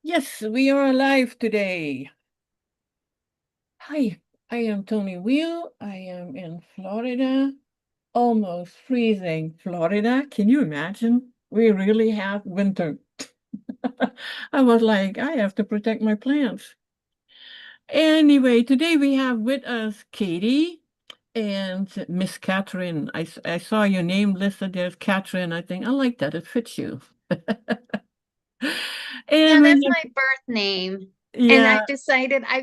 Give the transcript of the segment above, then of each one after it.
Yes, we are alive today. Hi, I am Toni Weel. I am in Florida, almost freezing Florida. Can you imagine? We really have winter. I was like, I have to protect my plants. Anyway, today we have with us Katie and Miss Catherine. I saw your name listed. There's Catherine. I think I like that. It fits you. Yeah, And we that's have, my birth name. And yeah, I've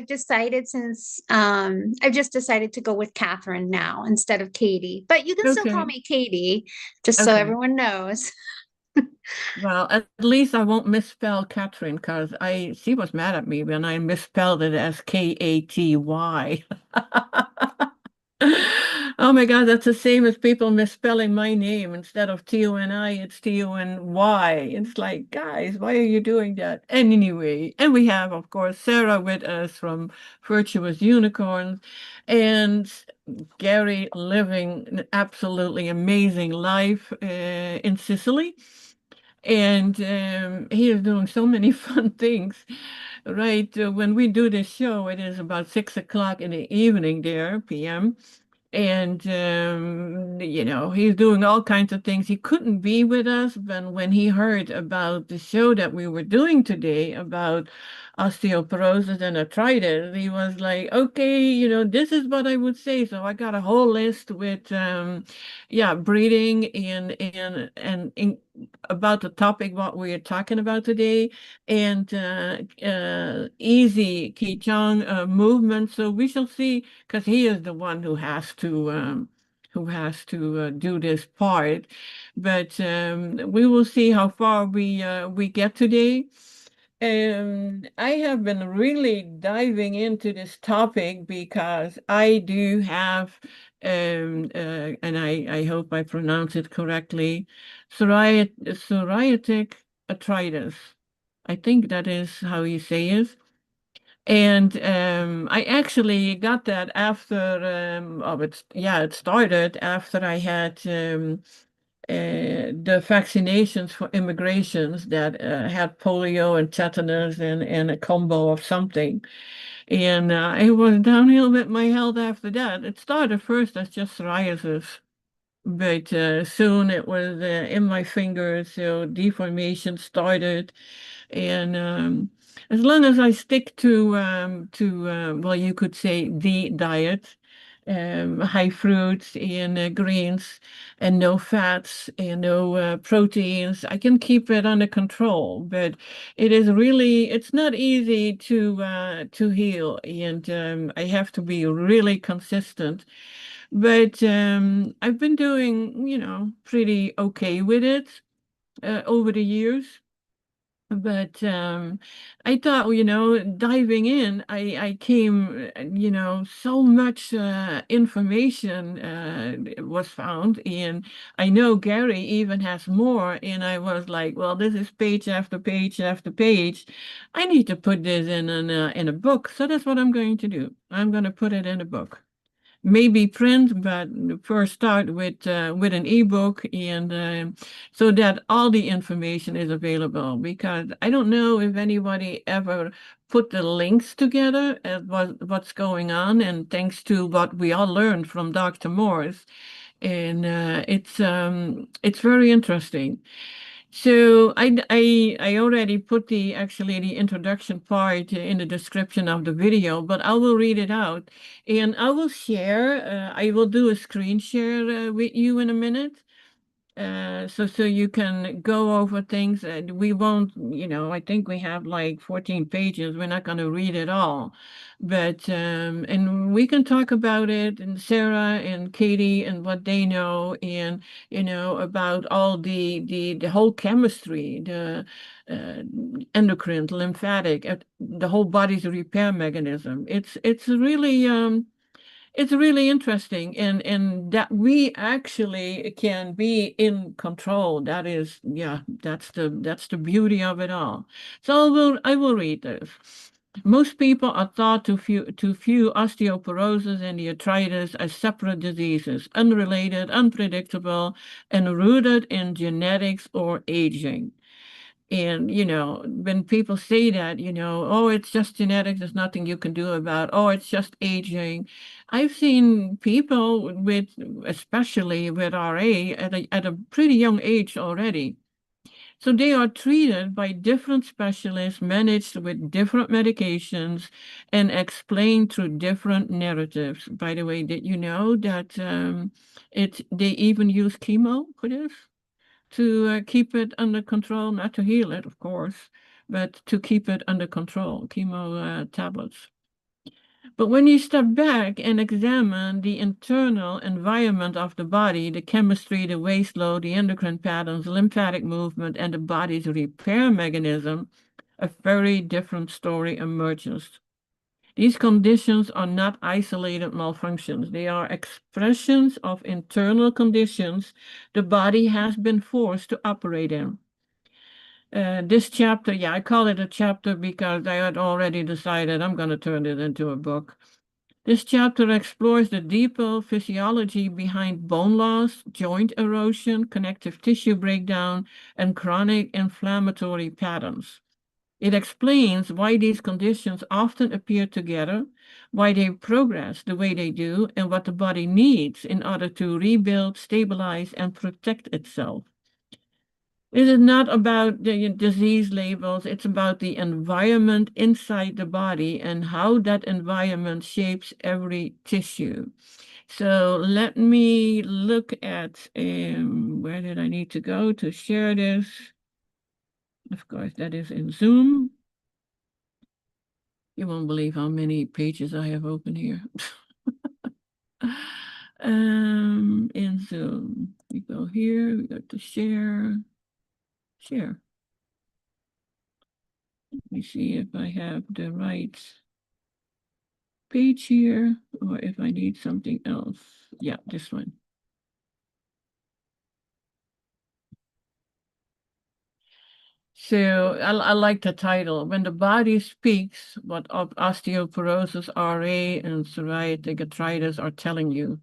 decided since I've just decided to go with Catherine now instead of Katie. But you can still call okay. me Katie, just so Okay. everyone knows. Well, at least I won't misspell Catherine because she was mad at me when I misspelled it as Katy. Oh my God, that's the same as people misspelling my name. Instead of Toni, it's Tony. It's like, guys, why are you doing that? And anyway, and we have, of course, Sara with us from Virtuous Unicorns and Gary living an absolutely amazing life in Sicily. And he is doing so many fun things. Right, when we do this show, it is about 6 o'clock in the evening there, PM. And he's doing all kinds of things. He couldn't be with us, but when he heard about the show that we were doing today about osteoporosis and arthritis, he was like, okay, this is what I would say. So I got a whole list with yeah, breathing and about the topic what we are talking about today and easy Qigong movement. So we shall see because he is the one who has to do this part. But we will see how far we get today. I have been really diving into this topic because I do have, and I hope I pronounce it correctly, psoriatic arthritis. I think that is how you say it. And I actually got that after, it started after I had the vaccinations for immigrations that had polio and tetanus and a combo of something. And it was downhill with my health after that. It started first as just psoriasis. But soon it was in my fingers, so deformation started, and as long as I stick to well, you could say the diet, high fruits and greens, and no fats and no proteins, I can keep it under control. But it's not easy to heal, and I have to be really consistent. But I've been doing, pretty okay with it over the years. But I thought, diving in, I came, so much information was found. And I know Gary even has more. And I was like, well, this is page after page after page. I need to put this in a book. So that's what I'm going to do. I'm going to put it in a book, maybe print, but first start with an ebook, and so that all the information is available. Because I don't know if anybody ever put the links together at what's going on, and thanks to what we all learned from Dr. Morse, and it's very interesting. So I already put the introduction part in the description of the video, but I will read it out and I will share. I will do a screen share with you in a minute. So you can go over things. We won't, I think we have like 14 pages. We're not going to read it all, but and we can talk about it, and Sarah and Katie and what they know, and about all the whole chemistry, the uh, endocrine, lymphatic, the whole body's repair mechanism. It's really interesting, and that we actually can be in control. That is, yeah, that's the beauty of it all. So I will read this. Most people are thought to view osteoporosis and the arthritis as separate diseases, unrelated, unpredictable, and rooted in genetics or aging. And, when people say that, oh, it's just genetics, there's nothing you can do about, oh, it's just aging. I've seen people with, especially with RA, at a pretty young age already. So they are treated by different specialists, managed with different medications, and explained through different narratives. By the way, did you know that they even use chemo for this? To keep it under control, not to heal it, of course, but to keep it under control, chemo tablets. But when you step back and examine the internal environment of the body, the chemistry, the waste load, the endocrine patterns, lymphatic movement, and the body's repair mechanism, a very different story emerges. These conditions are not isolated malfunctions. They are expressions of internal conditions the body has been forced to operate in. This chapter, yeah, I call it a chapter because I had already decided I'm going to turn it into a book. This chapter explores the deeper physiology behind bone loss, joint erosion, connective tissue breakdown, and chronic inflammatory patterns. It explains why these conditions often appear together, why they progress the way they do, and what the body needs in order to rebuild, stabilize, and protect itself. It is not about the disease labels, it's about the environment inside the body and how that environment shapes every tissue. So let me look at where did I need to go to share this? Of course, that is in Zoom. You won't believe how many pages I have open here. In Zoom, we go here, we go to share. Let me see if I have the right page here or if I need something else. Yeah, this one. So I like the title. When the body speaks, what osteoporosis, RA, and psoriatic arthritis are telling you.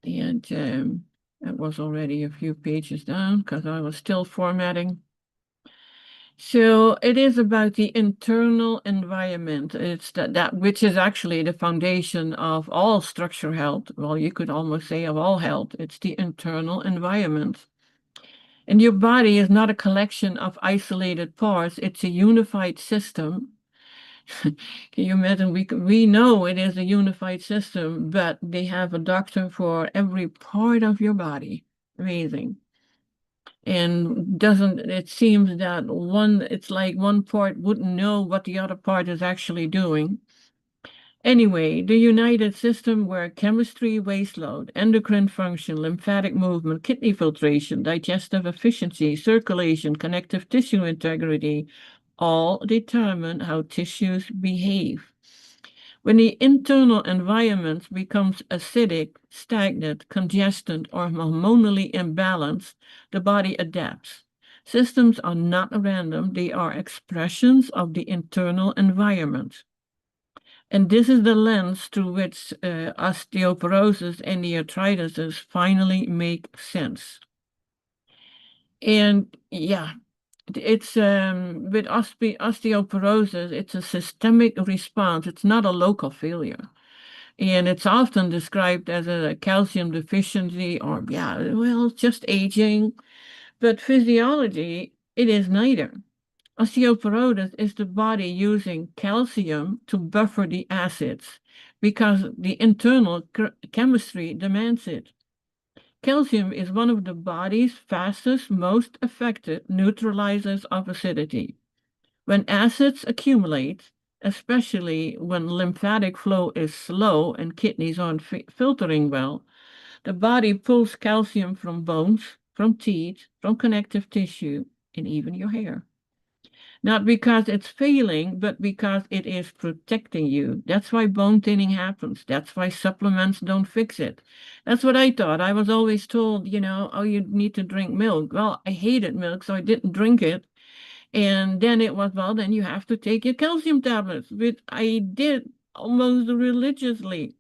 And that was already a few pages down because I was still formatting. So it is about the internal environment. It's that which is actually the foundation of all structure health. Well, you could almost say of all health. It's the internal environment. And your body is not a collection of isolated parts. It's a unified system. Can you imagine? We know it is a unified system, but they have a doctor for every part of your body. Amazing. And doesn't it seems that it's like one part wouldn't know what the other part is actually doing. Anyway, the united system where chemistry, waste load, endocrine function, lymphatic movement, kidney filtration, digestive efficiency, circulation, connective tissue integrity, all determine how tissues behave. When the internal environment becomes acidic, stagnant, congested, or hormonally imbalanced, the body adapts. Systems are not random, they are expressions of the internal environment. And this is the lens through which osteoporosis and the arthritis finally make sense. And yeah, it's with osteoporosis, it's a systemic response. It's not a local failure. And it's often described as a calcium deficiency or, yeah, well, just aging. But physiology, it is neither. Osteoporosis is the body using calcium to buffer the acids because the internal chemistry demands it. Calcium is one of the body's fastest, most effective neutralizers of acidity. When acids accumulate, especially when lymphatic flow is slow and kidneys aren't filtering well, the body pulls calcium from bones, from teeth, from connective tissue, and even your hair. Not because it's failing, but because it is protecting you. That's why bone thinning happens. That's why supplements don't fix it. That's what I thought. I was always told, oh, you need to drink milk. Well, I hated milk, so I didn't drink it. And then it was, well, then you have to take your calcium tablets, which I did almost religiously.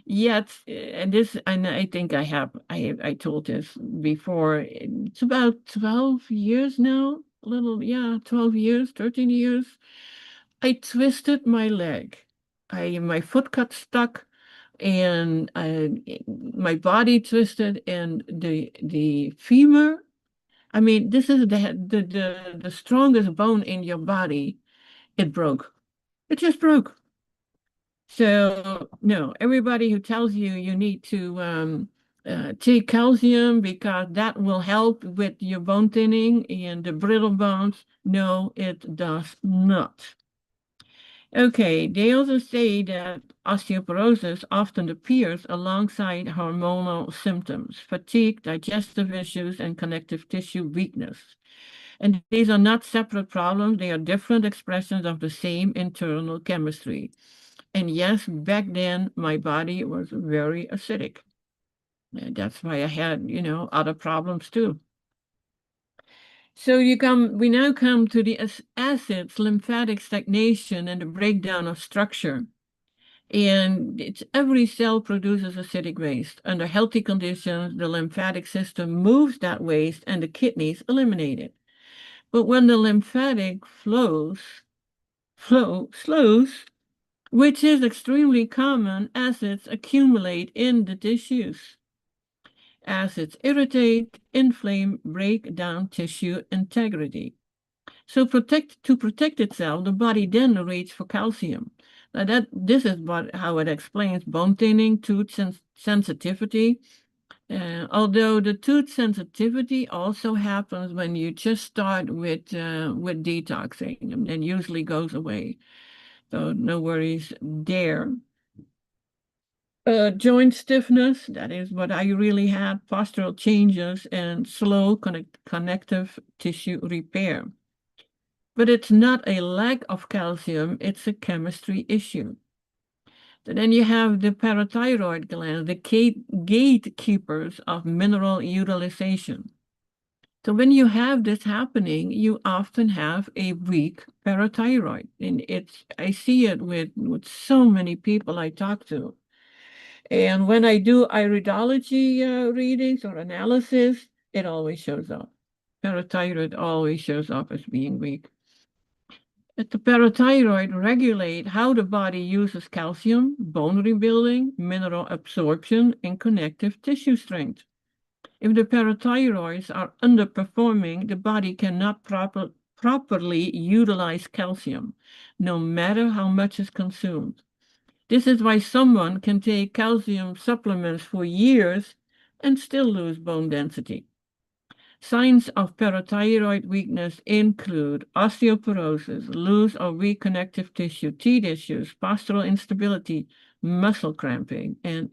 Yes, and this, and I think I told this before. It's about 12 years now, a little, yeah, 12 years, 13 years. I twisted my leg. My foot got stuck, and my body twisted, and the femur. I mean, this is the strongest bone in your body. It broke. It just broke. So, no, everybody who tells you you need to take calcium because that will help with your bone thinning and the brittle bones, no, it does not. Okay, they also say that osteoporosis often appears alongside hormonal symptoms, fatigue, digestive issues, and connective tissue weakness. And these are not separate problems, they are different expressions of the same internal chemistry. And yes, back then my body was very acidic. And that's why I had, other problems too. So we now come to the acids, lymphatic stagnation, and the breakdown of structure. And every cell produces acidic waste. Under healthy conditions, the lymphatic system moves that waste and the kidneys eliminate it. But when the lymphatic slows, which is extremely common, acids accumulate in the tissues. Acids irritate, inflame, break down tissue integrity. So to protect itself, the body then reaches for calcium. Now this is how it explains bone thinning, tooth sensitivity. Although the tooth sensitivity also happens when you just start with detoxing, and then usually goes away. So no worries there. Joint stiffness, that is what I really had, postural changes, and slow connective tissue repair. But it's not a lack of calcium, it's a chemistry issue. So then you have the parathyroid gland, the gatekeepers of mineral utilization. So when you have this happening, you often have a weak parathyroid. And I see it with so many people I talk to. And when I do iridology readings or analysis, it always shows up. Parathyroid always shows up as being weak. The parathyroid regulate how the body uses calcium, bone rebuilding, mineral absorption, and connective tissue strength. If the parathyroids are underperforming, the body cannot properly utilize calcium, no matter how much is consumed. This is why someone can take calcium supplements for years and still lose bone density. Signs of parathyroid weakness include osteoporosis, loose or weak connective tissue, teeth issues, postural instability, muscle cramping, and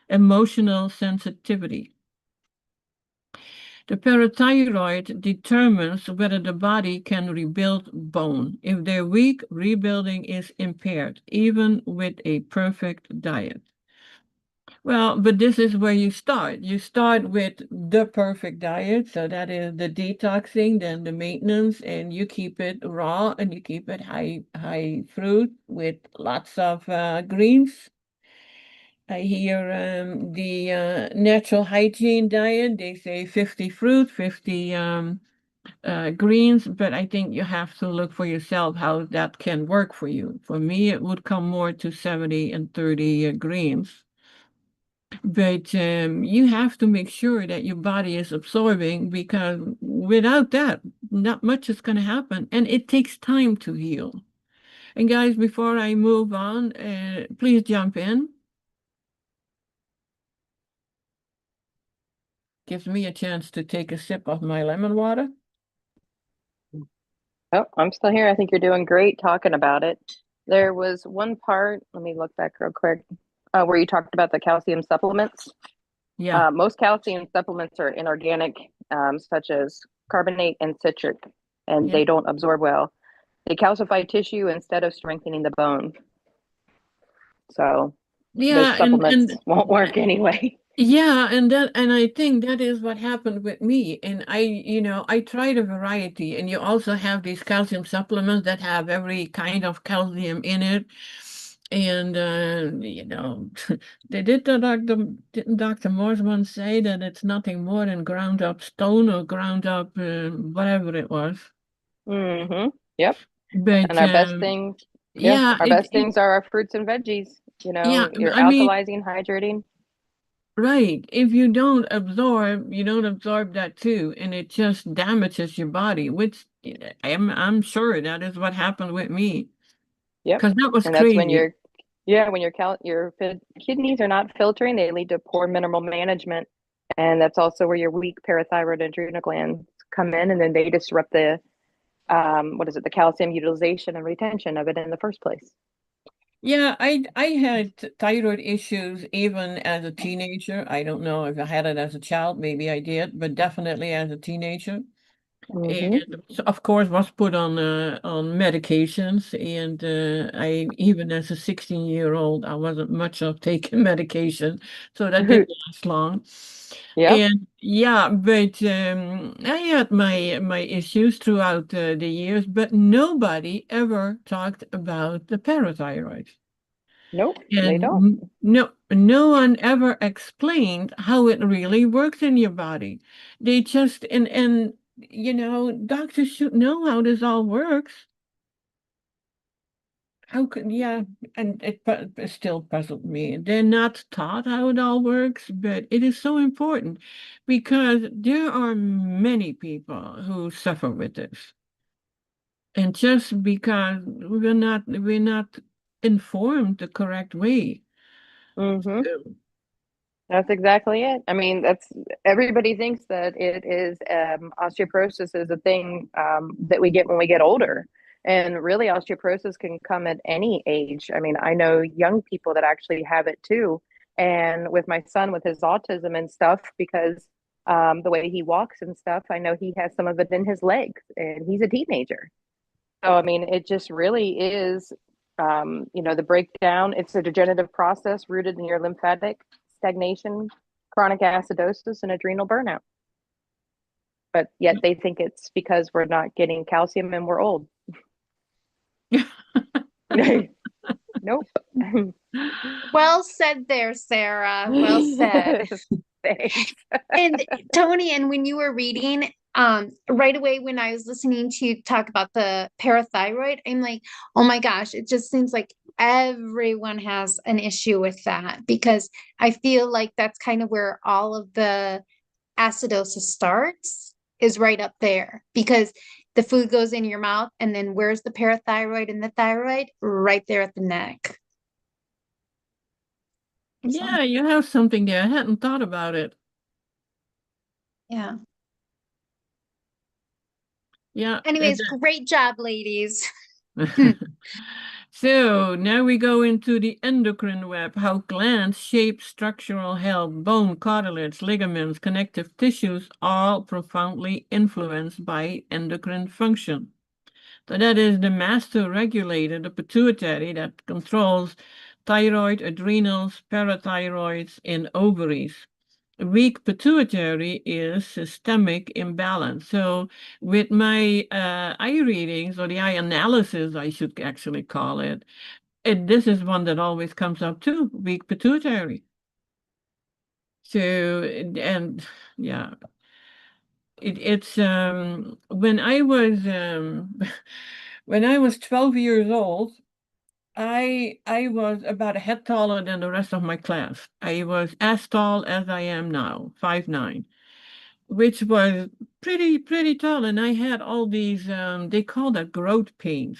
emotional sensitivity. The parathyroid determines whether the body can rebuild bone. If they're weak, rebuilding is impaired, even with a perfect diet. Well, but this is where you start. You start with the perfect diet. So that is the detoxing, then the maintenance, and you keep it raw and you keep it high fruit with lots of greens. I hear the natural hygiene diet, they say 50 fruit, 50 greens, but I think you have to look for yourself how that can work for you. For me, it would come more to 70 and 30 greens. But you have to make sure that your body is absorbing because without that, not much is going to happen. And it takes time to heal. And guys, before I move on, please jump in. Gives me a chance to take a sip of my lemon water. Oh, I'm still here. I think you're doing great talking about it. There was one part, let me look back real quick, where you talked about the calcium supplements. Yeah. Most calcium supplements are inorganic, such as carbonate and citric, and Yeah. they don't absorb well. They calcify tissue instead of strengthening the bone. So those Yeah, supplements won't work anyway. yeah, and I think that is what happened with me. And I tried a variety, and you also have these calcium supplements that have every kind of calcium in it. And they didn't Dr. Morse once say that it's nothing more than ground up stone or ground up whatever it was. Yep. But And our best things, yeah, yeah, our best things are our fruits and veggies. yeah, You're I mean, alkalizing, hydrating. right. If you don't absorb, you don't absorb that too, and it just damages your body, which I'm sure that is what happened with me, Yep. because that was And that's when crazy. your kidneys are not filtering, they lead to poor mineral management. And that's also where your weak parathyroid adrenal glands come in, and then they disrupt the the calcium utilization and retention of it in the first place. Yeah, I had thyroid issues even as a teenager. I don't know if I had it as a child, maybe I did, but definitely as a teenager. Mm-hmm. And so of course was put on medications, and I even as a 16-year-old I wasn't much of taking medication, so that didn't last long. Yep. And yeah, but I had my issues throughout the years, but nobody ever talked about the parathyroid. Nope, they And don't. no one ever explained how it really works in your body. They just and doctors should know how this all works. How could yeah, and it still puzzled me. They're not taught how it all works, but it is so important because there are many people who suffer with this. And just because we're not informed the correct way. Mm-hmm. That's exactly it. I mean, that's everybody thinks that it is osteoporosis is a thing that we get when we get older. And really, osteoporosis can come at any age. I mean, I know young people that actually have it too. And with my son, with his autism and stuff, because the way he walks and stuff, I know he has some of it in his legs, and he's a teenager. So, I mean, it just really is, the breakdown. It's a degenerative process rooted in your lymphatic stagnation, chronic acidosis, and adrenal burnout. But yet they think it's because we're not getting calcium and we're old. Nope. Well said there, Sarah. Well said. Thanks. And Toni, and when you were reading, right away when I was listening to you talk about the parathyroid, I'm like, oh my gosh, it just seems like everyone has an issue with that because I feel like that's kind of where all of the acidosis starts is right up there because the food goes in your mouth and then where's the parathyroid and the thyroid? Right there at the neck. So, Yeah, you have something there. I hadn't thought about it. yeah. Yeah. Anyways, great job, ladies. So now we go into the endocrine web, how glands shape structural health, bone, cartilage, ligaments, connective tissues, all profoundly influenced by endocrine function. So that is the master regulator, the pituitary, that controls thyroid, adrenals, parathyroids, and ovaries. Weak pituitary is systemic imbalance. So with my eye readings or the eye analysis, I should actually call it, this is one that always comes up too, weak pituitary. So, and yeah, it's when I was when I was 12 years old, I was about a head taller than the rest of my class. I was as tall as I am now, 5'9", which was pretty tall, and I had all these they call that growth pains.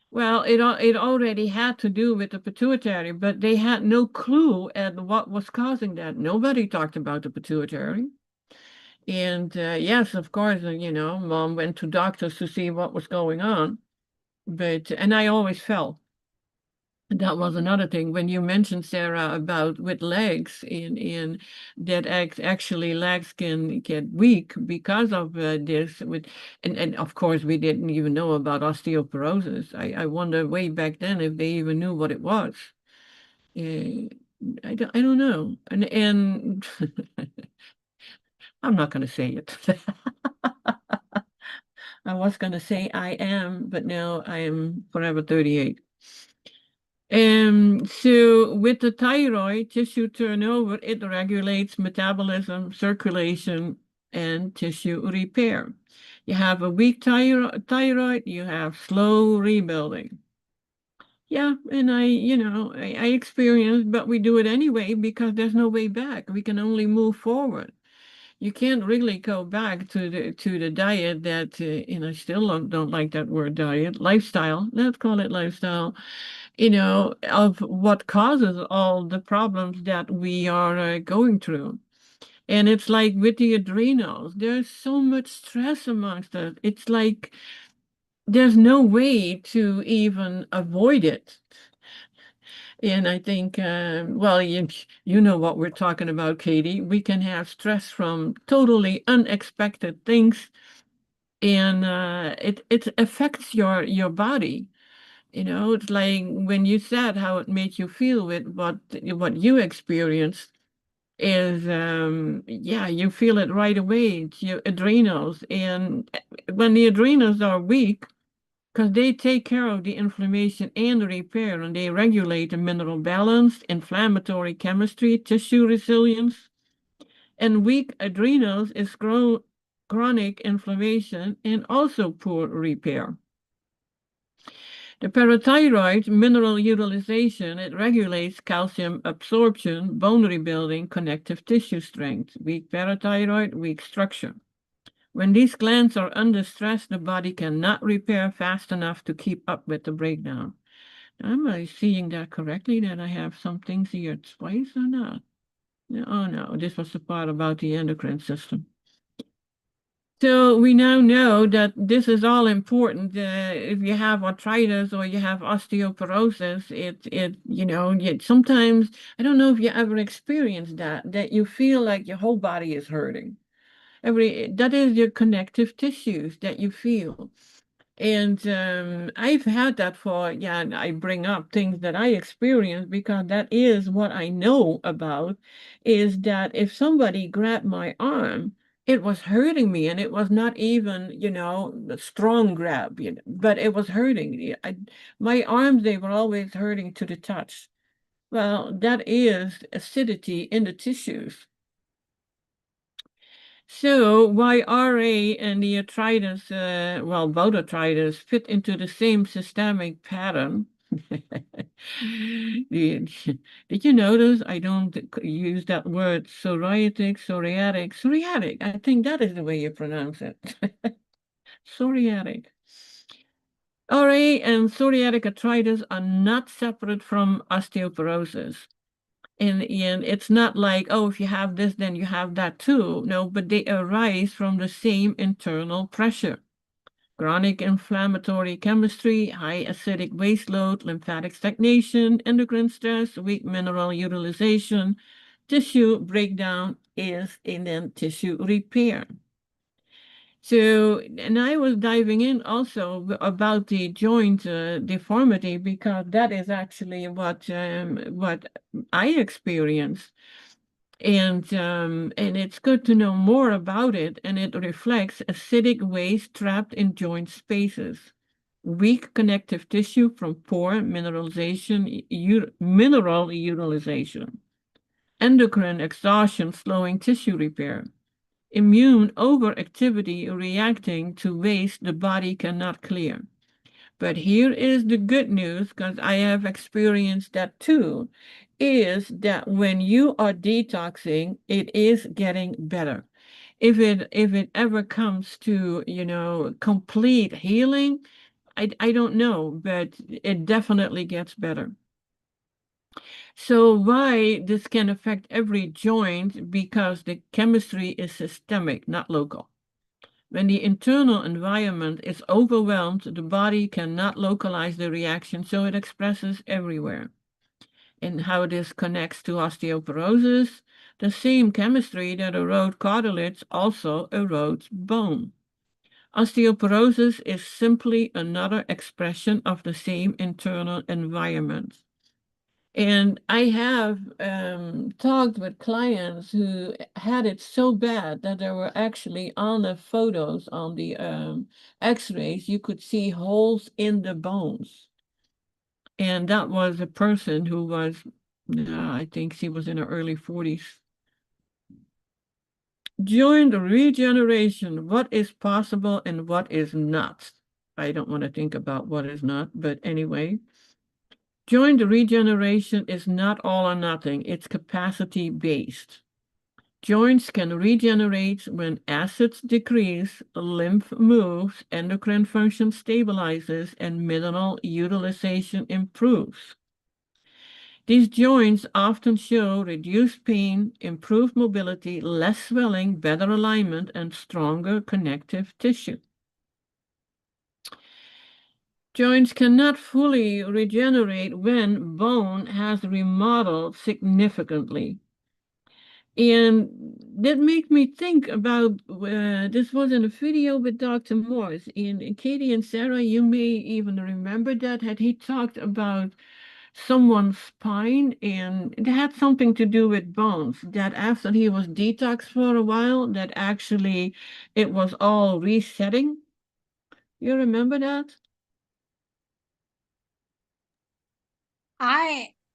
Well, it already had to do with the pituitary, but they had no clue at what was causing that. Nobody talked about the pituitary. And yes, of course, mom went to doctors to see what was going on, and I always fell. That was another thing when you mentioned, Sarah, about with legs in that actually legs can get weak because of this and of course we didn't even know about osteoporosis. I wonder way back then if they even knew what it was. Uh, I don't know. And I'm not going to say it. I was going to say I am, but now I am forever 38. So with the thyroid tissue turnover, it regulates metabolism, circulation, and tissue repair. You have a weak thyroid, you have slow rebuilding. Yeah, and I experienced, but we do it anyway because there's no way back. We can only move forward. You can't really go back to the diet that, I still don't like that word diet, lifestyle. Let's call it lifestyle, of what causes all the problems that we are going through. And it's like with the adrenals, there's so much stress amongst us. It's like there's no way to even avoid it. And I think, well, you know what we're talking about, Katie. We can have stress from totally unexpected things, and it affects your body. It's like when you said how it made you feel with what you experienced is, yeah, you feel it right away. It's your adrenals, and when the adrenals are weak, because they take care of the inflammation and the repair, and they regulate the mineral balance, inflammatory chemistry, tissue resilience. And weak adrenals is chronic inflammation and also poor repair. The parathyroid mineral utilization, it regulates calcium absorption, bone rebuilding, connective tissue strength. Weak parathyroid, weak structure. When these glands are under stress, the body cannot repair fast enough to keep up with the breakdown. Am I seeing that correctly, that I have some things here twice or not? Oh no, this was the part about the endocrine system. So we now know that this is all important. If you have arthritis or you have osteoporosis, sometimes, I don't know if you ever experienced that you feel like your whole body is hurting. That is your connective tissues that you feel. And I've had that yeah, and I bring up things that I experienced because that is what I know about, is that if somebody grabbed my arm, it was hurting me, and it was not even, a strong grab, but it was hurting me. My arms, they were always hurting to the touch. Well, that is acidity in the tissues. So why RA and the arthritis, well, both arthritis fit into the same systemic pattern? Did, did you notice I don't use that word psoriatic? I think that is the way you pronounce it. Psoriatic. RA and psoriatic arthritis are not separate from osteoporosis. And it's not like, oh, if you have this, then you have that too. No, but they arise from the same internal pressure. Chronic inflammatory chemistry, high acidic waste load, lymphatic stagnation, endocrine stress, weak mineral utilization, tissue breakdown is and then tissue repair. So, and I was diving in also about the joint deformity, because that is actually what I experienced, and it's good to know more about it. And it reflects acidic waste trapped in joint spaces, weak connective tissue from poor mineralization, mineral utilization, endocrine exhaustion slowing tissue repair, immune overactivity reacting to waste the body cannot clear. But here is the good news, because I have experienced that too, is that when you are detoxing, it is getting better. If it ever comes to, complete healing, I don't know, but it definitely gets better. So why this can affect every joint? Because the chemistry is systemic, not local. When the internal environment is overwhelmed, the body cannot localize the reaction, so it expresses everywhere. And how this connects to osteoporosis, the same chemistry that erodes cartilage also erodes bone. Osteoporosis is simply another expression of the same internal environment. And I have talked with clients who had it so bad that there were actually, on the photos, on the x-rays, you could see holes in the bones. And that was a person who was, I think she was in her early 40s. During the regeneration, what is possible and what is not? I don't want to think about what is not, but anyway. During the regeneration is not all or nothing. It's capacity based. Joints can regenerate when acids decrease, lymph moves, endocrine function stabilizes, and mineral utilization improves. These joints often show reduced pain, improved mobility, less swelling, better alignment, and stronger connective tissue. Joints cannot fully regenerate when bone has remodeled significantly. And that made me think about this was in a video with Dr. Morse. And Katie and Sara, you may even remember that had he talked about someone's spine, and it had something to do with bones, that after he was detoxed for a while, that actually it was all resetting. You remember that?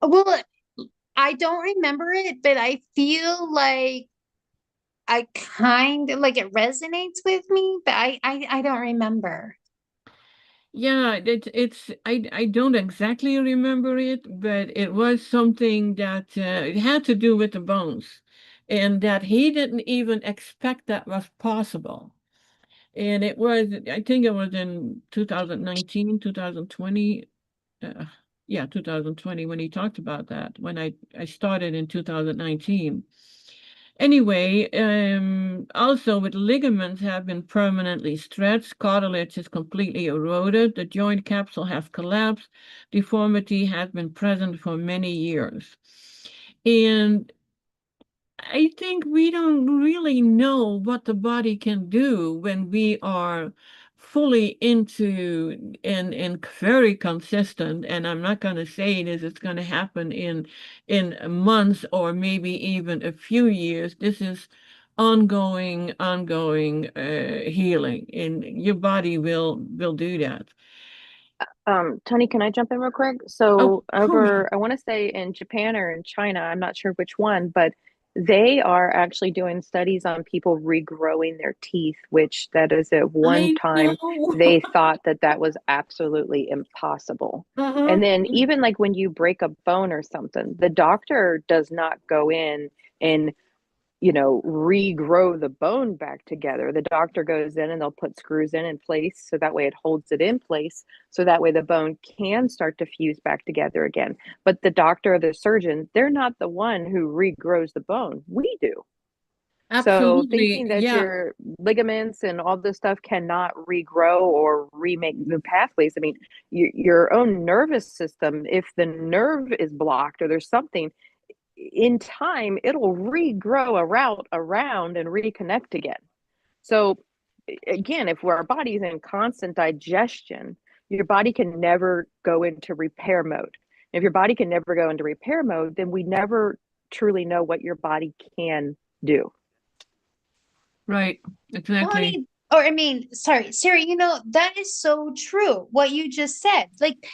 Well, I don't remember it, but I feel like I kind of like it resonates with me, but I don't remember. Yeah, I don't exactly remember it, but it was something that it had to do with the bones, and that he didn't even expect that was possible. And it was, I think it was in 2019, 2020, yeah, 2020 when he talked about that, when I started in 2019. Anyway, also with ligaments have been permanently stretched, cartilage is completely eroded, the joint capsule has collapsed, deformity has been present for many years. And I think we don't really know what the body can do when we are fully into and very consistent. And I'm not going to say this is going to happen in months or maybe even a few years. This is ongoing healing, and your body will do that. Tony, can I jump in real quick? Of So course. over, I want to say in Japan or in China, I'm not sure which one, but they are actually doing studies on people regrowing their teeth, which that is at one I time know. they thought that that was absolutely impossible. Uh-huh. And then even like when you break a bone or something, the doctor does not go in and regrow the bone back together. The doctor goes in and they'll put screws in place so that way it holds it in place. So that way the bone can start to fuse back together again. But the doctor or the surgeon, they're not the one who regrows the bone. We do. So Absolutely. thinking that Yeah. your ligaments and all this stuff cannot regrow or remake new pathways. I mean, your own nervous system, if the nerve is blocked or there's something, in time it'll regrow a route around and reconnect again. So again, if our body's in constant digestion, your body can never go into repair mode. If your body can never go into repair mode, then we never truly know what your body can do. Right, exactly. Tony, or I mean, sorry, Sarah, that is so true. What you just said. Like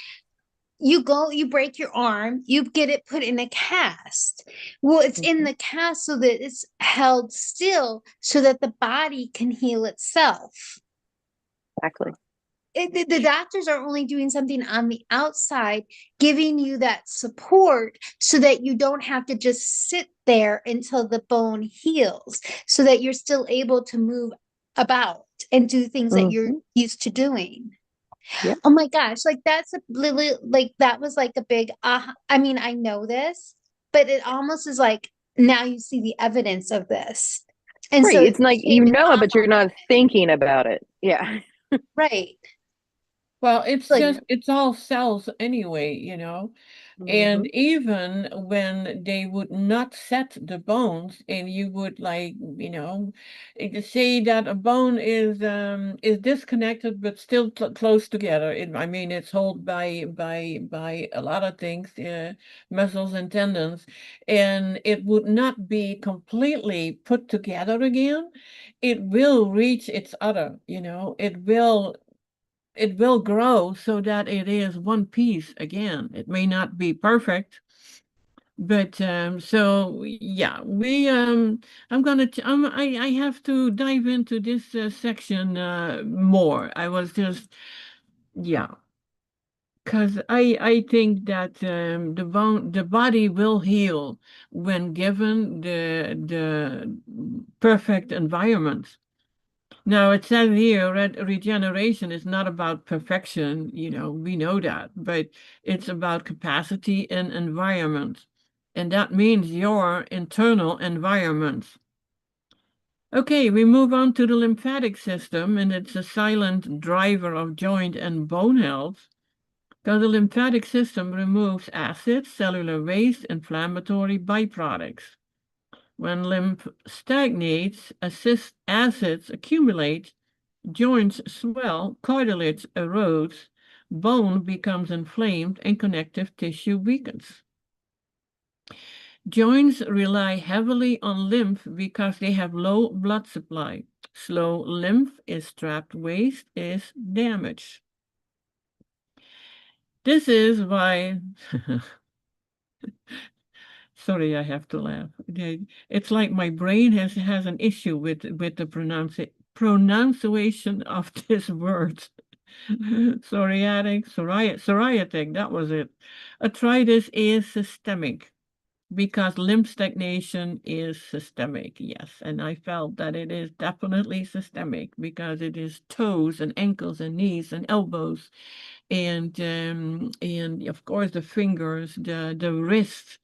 you break your arm, you get it put in a cast. Well, it's in Mm-hmm. the cast so that it's held still so that the body can heal itself. Exactly. The doctors are only doing something on the outside, giving you that support so that you don't have to just sit there until the bone heals, so that you're still able to move about and do things that you're Mm-hmm. used to doing. Yep. Oh my gosh, like that's a really like that was like a big I mean, I know this, but it almost is like now you see the evidence of this. And so Right. it It's like became you an know it, but aha you're not moment. thinking about it. Yeah. Right. Well, it's Like just, it's all cells anyway, you know. Mm-hmm. And even when they would not set the bones, and you would like, say that a bone is disconnected but still close together. I mean, it's held by a lot of things, muscles and tendons, and it would not be completely put together again. It will reach its other, it will it will grow so that it is one piece again. It may not be perfect, but so yeah, I'm gonna I have to dive into this section more. I was just yeah, because I think that the body will heal when given the perfect environment. Now, it says here regeneration is not about perfection, we know that, but it's about capacity and environment. And that means your internal environment. Okay, we move on to the lymphatic system, and it's a silent driver of joint and bone health. Because the lymphatic system removes acids, cellular waste, inflammatory byproducts. When lymph stagnates, acids accumulate, joints swell, cartilage erodes, bone becomes inflamed, and connective tissue weakens. Joints rely heavily on lymph because they have low blood supply. Slow lymph is trapped waste, is damage. This is why, sorry, I have to laugh. It's like my brain has an issue with the pronunciation of this word. Psoriatic, that was it. Arthritis is systemic because lymph stagnation is systemic, yes. And I felt that it is definitely systemic because it is toes and ankles and knees and elbows and of course the fingers, the wrists,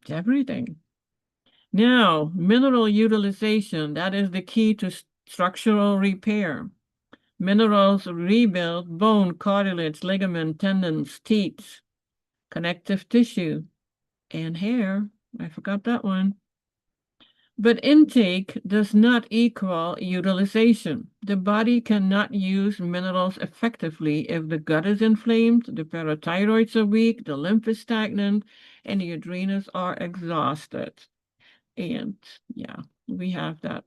everything. Now, mineral utilization, that is the key to structural repair. Minerals rebuild bone, cartilage, ligament, tendons, teeth, connective tissue, and hair. I forgot that one. But intake does not equal utilization. The body cannot use minerals effectively if the gut is inflamed, the parathyroids are weak, the lymph is stagnant, and the adrenals are exhausted. And yeah, we have that.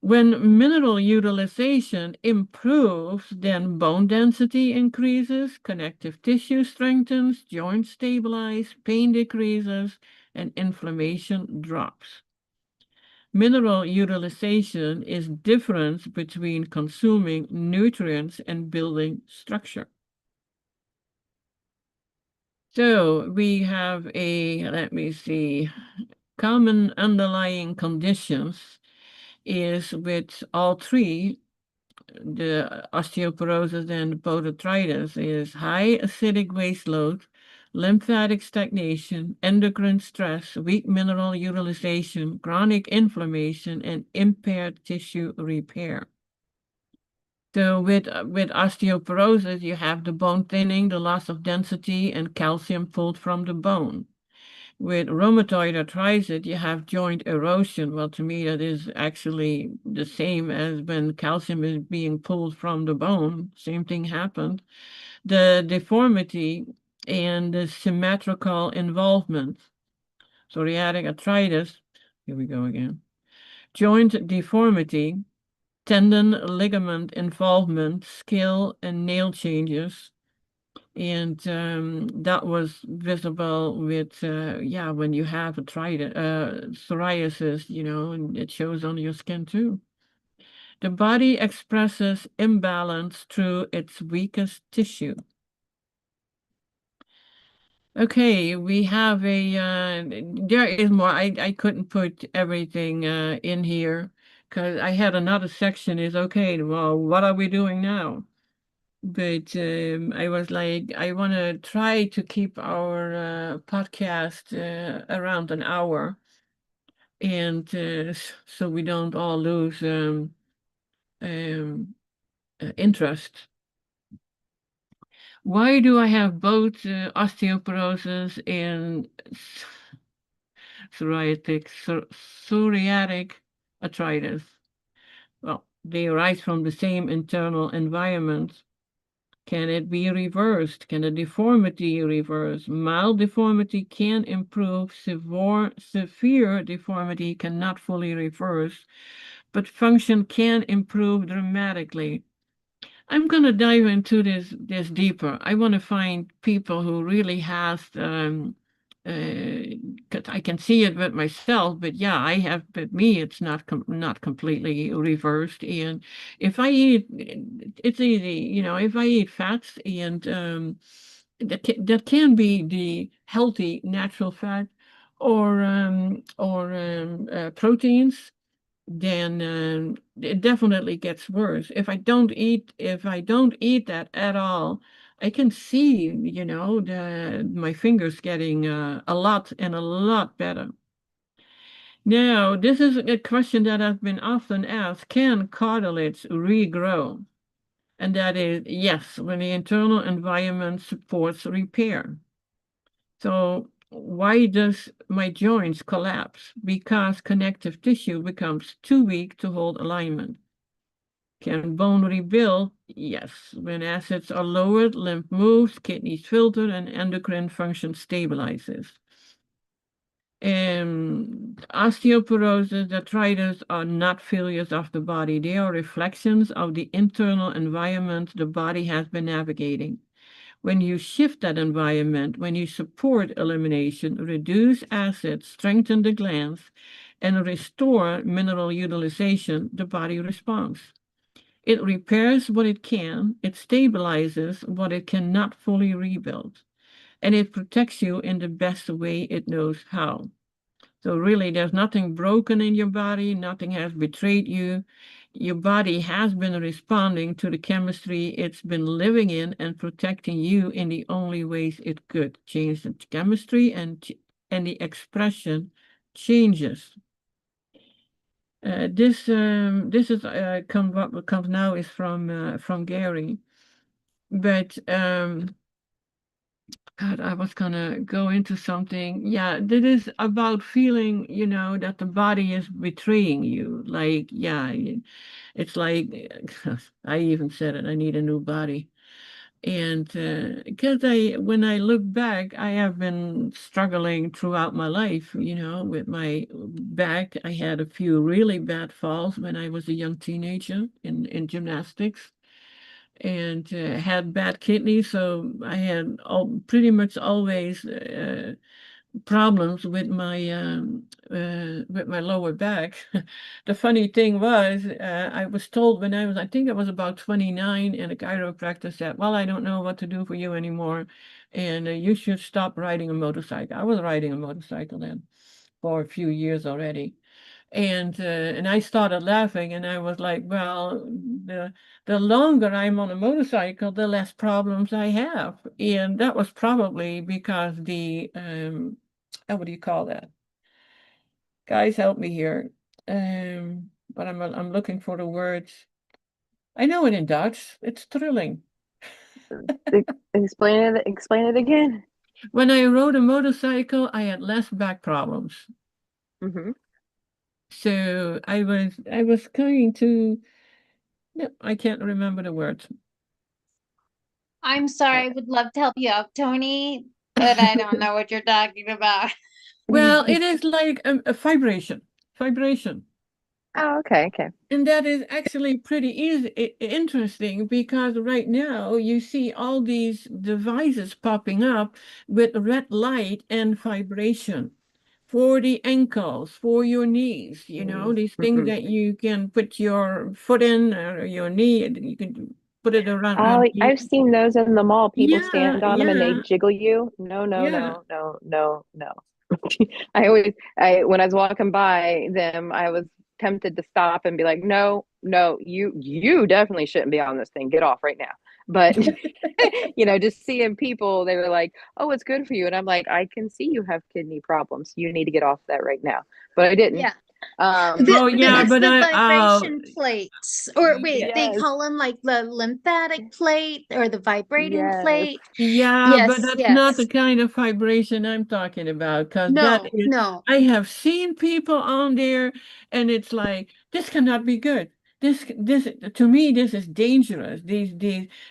When mineral utilization improves, then bone density increases, connective tissue strengthens, joints stabilize, pain decreases, and inflammation drops. Mineral utilization is difference between consuming nutrients and building structure. So we have let me see, common underlying conditions is with all three, the osteoporosis and arthritis, is high acidic waste load, lymphatic stagnation, endocrine stress, weak mineral utilization, chronic inflammation, and impaired tissue repair. So with osteoporosis, you have the bone thinning, the loss of density, and calcium pulled from the bone. With rheumatoid arthritis, you have joint erosion. Well, to me, that is actually the same as when calcium is being pulled from the bone. Same thing happened. The deformity and the symmetrical involvement. Psoriatic arthritis, here we go again. Joint deformity, tendon ligament involvement, scale and nail changes. And that was visible with, when you have psoriasis, and it shows on your skin too. The body expresses imbalance through its weakest tissue. Okay, we have there is more. I couldn't put everything in here because I had another section is, okay, well, what are we doing now? But I was like, I want to try to keep our podcast around an hour, and so we don't all lose interest. Why do I have both osteoporosis and psoriatic arthritis? Well, they arise from the same internal environment. Can it be reversed? Can a deformity reverse? Mild deformity can improve. Severe deformity cannot fully reverse, but function can improve dramatically. I'm gonna dive into this deeper. I want to find people who really has 'cause I can see it with myself, but yeah, I have with me it's not completely reversed. And if I eat, it's easy, if I eat fats and that can be the healthy natural fat or proteins, then it definitely gets worse. If I don't eat that at all, I can see, my fingers getting a lot better. Now, this is a question that has been often asked: can cartilage regrow? And that is yes, when the internal environment supports repair. So why does my joints collapse? Because connective tissue becomes too weak to hold alignment. Can bone rebuild? Yes. When acids are lowered, lymph moves, kidneys filter, and endocrine function stabilizes. Osteoporosis, arthritis are not failures of the body. They are reflections of the internal environment the body has been navigating. When you shift that environment, when you support elimination, reduce acids, strengthen the glands, and restore mineral utilization, the body responds. It repairs what it can, it stabilizes what it cannot fully rebuild, and it protects you in the best way it knows how. So, really, there's nothing broken in your body, nothing has betrayed you. Your body has been responding to the chemistry it's been living in and protecting you in the only ways it could. Change the chemistry and the expression changes. This is what comes now is from Gary, but God, I was gonna go into something. Yeah, that is about feeling, that the body is betraying you. Like, yeah, it's like I even said it. I need a new body, and because when I look back, I have been struggling throughout my life. With my back. I had a few really bad falls when I was a young teenager in gymnastics and had bad kidneys, so I had pretty much always problems with my lower back. The funny thing was, I was told when I think I was about 29, and a chiropractor said, "Well, I don't know what to do for you anymore, and you should stop riding a motorcycle." I was riding a motorcycle then for a few years already. And I started laughing, and I was like, well, the longer I'm on a motorcycle, the less problems I have. And that was probably because what do you call that? Guys, help me here. But I'm looking for the words. I know it in Dutch. It's thrilling. Explain it again. When I rode a motorcycle, I had less back problems. Mm-hmm. So I was going to, no, I can't remember the words. I'm sorry, I would love to help you out, Toni, but I don't know what you're talking about. Well, it is like a vibration, vibration. Oh, okay, okay. And that is actually pretty easy, interesting, because right now you see all these devices popping up with red light and vibration for the ankles, for your knees, these things Mm-hmm. that you can put your foot in or your knee, and you can put it around Oh, underneath. I've seen those in the mall. People Yeah, stand on them and they yeah, jiggle you. No, no, yeah. no, no, no, no. When I was walking by them, I was tempted to stop and be like, no, no, you definitely shouldn't be on this thing. Get off right now. But just seeing people, they were like, oh, it's good for you. And I'm like, I can see you have kidney problems. You need to get off that right now. But I didn't. Yeah. Oh yeah, It's but the I vibration plates, or wait, they yes, call them like the lymphatic plate or the vibrating yes. plate. yeah, but Yes, that's not the yes. kind of vibration I'm talking about, because that No, is, no. I have seen people on there, and it's like, this cannot be good. this to me, this is dangerous. These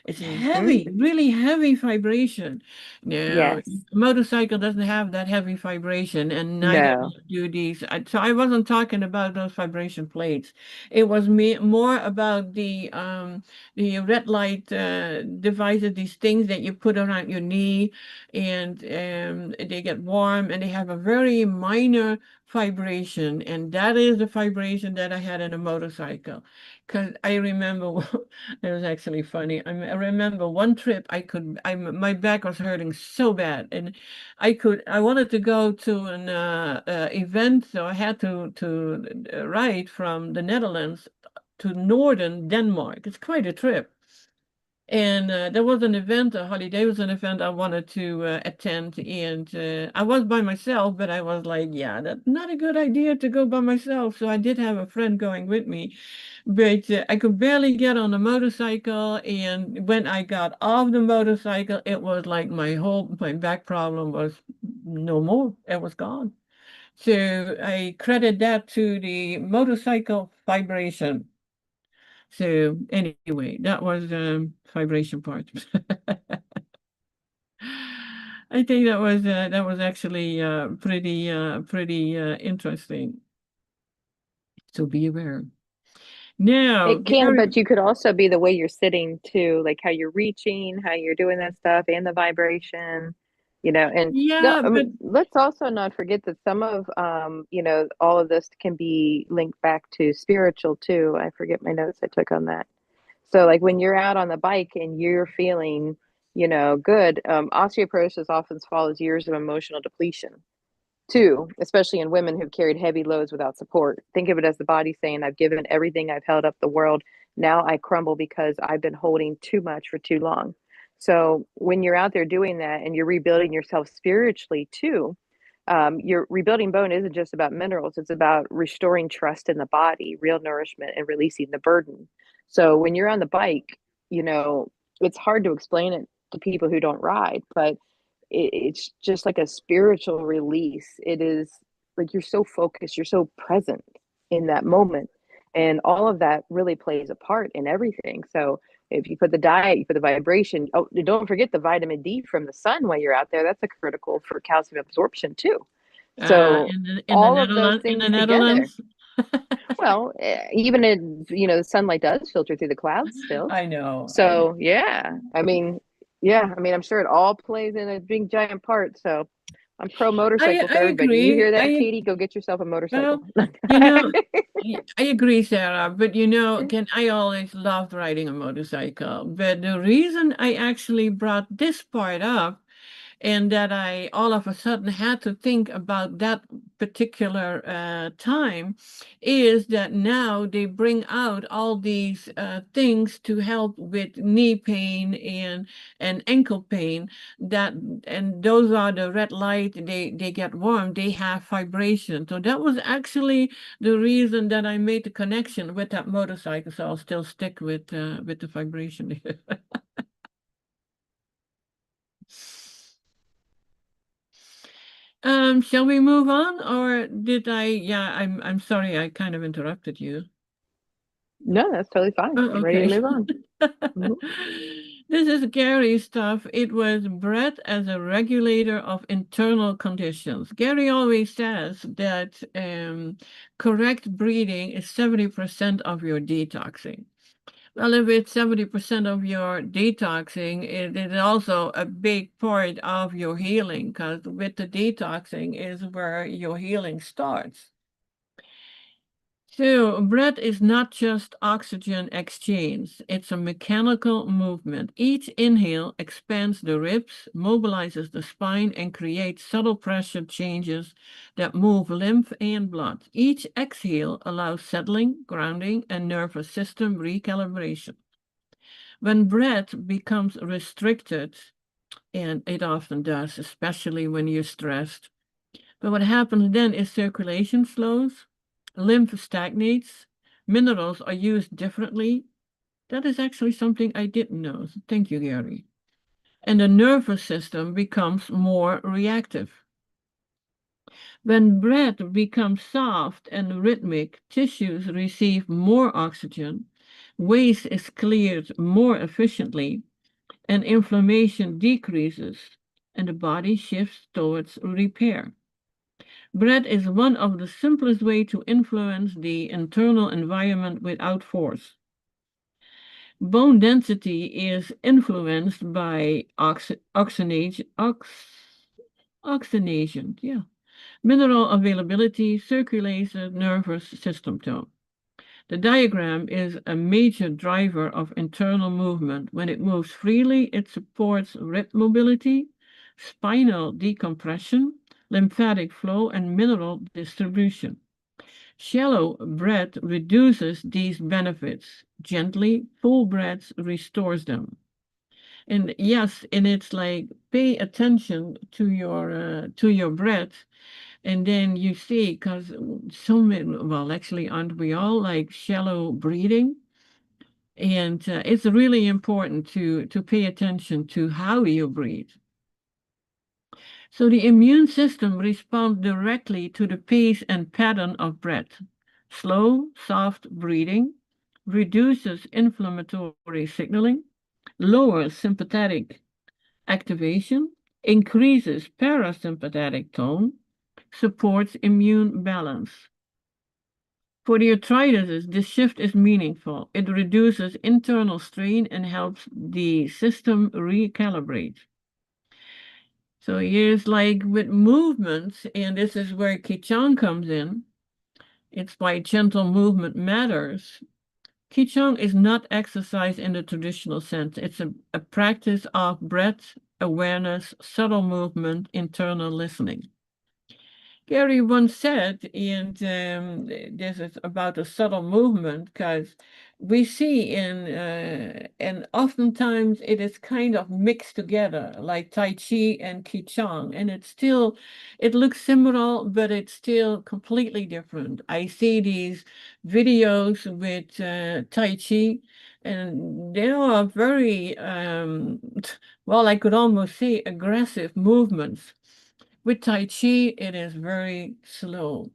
it's heavy, really heavy vibration. Now, Yes. motorcycle doesn't have that heavy vibration, and neither No. do these. So I wasn't talking about those vibration plates. It was more about the red light devices, these things that you put around your knee, and they get warm, and they have a very minor vibration, and that is the vibration that I had in a motorcycle. Because I remember, it was actually funny. I remember one trip my back was hurting so bad, and I wanted to go to an event, so I had to ride from the Netherlands to northern Denmark. It's quite a trip. And there was an event, a holiday was an event I wanted to attend, and I was by myself, but I was like, yeah, that's not a good idea to go by myself. So I did have a friend going with me, but I could barely get on the motorcycle. And when I got off the motorcycle, it was like my back problem was no more. It was gone. So I credit that to the motorcycle vibration. So anyway, that was vibration part. I think that was actually pretty interesting. So be aware. Now, It can, Gary, but you could also be the way you're sitting too, like how you're reaching, how you're doing that stuff, and the vibration, and no, yeah, but let's also not forget that some of, all of this can be linked back to spiritual too. I forget my notes I took on that. So like when you're out on the bike and you're feeling, good, osteoporosis often follows years of emotional depletion too, especially in women who've carried heavy loads without support. Think of it as the body saying, I've given everything, I've held up the world. Now I crumble because I've been holding too much for too long. So when you're out there doing that and you're rebuilding yourself spiritually too, your rebuilding bone isn't just about minerals, it's about restoring trust in the body, real nourishment, and releasing the burden. So when you're on the bike, it's hard to explain it to people who don't ride, but it's just like a spiritual release. It is like you're so focused, you're so present in that moment. And all of that really plays a part in everything. So if you put the diet, you put the vibration, oh, don't forget the vitamin D from the sun while you're out there. That's a critical for calcium absorption too. So in the all of those Netherlands, things together, well, even in, the sunlight does filter through the clouds still. I know, I know. So yeah, I'm sure it all plays in a big giant part. So I'm pro motorcycle I for everybody. You agree. hear that, Katie? Go get yourself a motorcycle. Well, you know, I agree, Sarah, but I always loved riding a motorcycle. But the reason I actually brought this part up and that I all of a sudden had to think about that particular time is that now they bring out all these things to help with knee pain and ankle pain that and those are the red light, they get warm, they have vibration. So that was actually the reason that I made the connection with that motorcycle. So I'll still stick with the vibration. Shall we move on, or did I? Yeah, I'm sorry, I kind of interrupted you. No, that's totally fine. Oh, I'm ready to okay. move on. Mhm. This is Gary's stuff. It was breath as a regulator of internal conditions. Gary always says that correct breathing is 70% of your detoxing. Well, if it's 70% of your detoxing, it is also a big part of your healing because with the detoxing is where your healing starts. So, breath is not just oxygen exchange, it's a mechanical movement. Each inhale expands the ribs, mobilizes the spine, and creates subtle pressure changes that move lymph and blood. Each exhale allows settling, grounding, and nervous system recalibration. When breath becomes restricted, and it often does, especially when you're stressed, but what happens then is circulation slows, lymph stagnates, minerals are used differently. That is actually something I didn't know. So thank you, Gary. And the nervous system becomes more reactive. When breath becomes soft and rhythmic, tissues receive more oxygen, waste is cleared more efficiently, and inflammation decreases, and the body shifts towards repair. Breath is one of the simplest ways to influence the internal environment without force. Bone density is influenced by oxygenation, yeah, mineral availability, circulation, nervous system tone. The diagram is a major driver of internal movement. When it moves freely, it supports rib mobility, spinal decompression, lymphatic flow, and mineral distribution. Shallow breath reduces these benefits. Gently, full breath restores them. And yes, and it's like pay attention to your breath, and then you see, because so many, well, actually, aren't we all like shallow breathing? And it's really important to pay attention to how you breathe. So the immune system responds directly to the pace and pattern of breath. Slow, soft breathing reduces inflammatory signaling, lowers sympathetic activation, increases parasympathetic tone, supports immune balance. For the arthritis, this shift is meaningful. It reduces internal strain and helps the system recalibrate. So here's like with movements, and this is where Qigong comes in. It's why gentle movement matters. Qigong is not exercise in the traditional sense. It's a practice of breath, awareness, subtle movement, internal listening. Gary once said, and this is about a subtle movement, because we see and oftentimes it is kind of mixed together, like Tai Chi and Qigong, and it looks similar, but it's still completely different. I see these videos with Tai Chi, and they are very, well, I could almost say aggressive movements. With Tai Chi, it is very slow.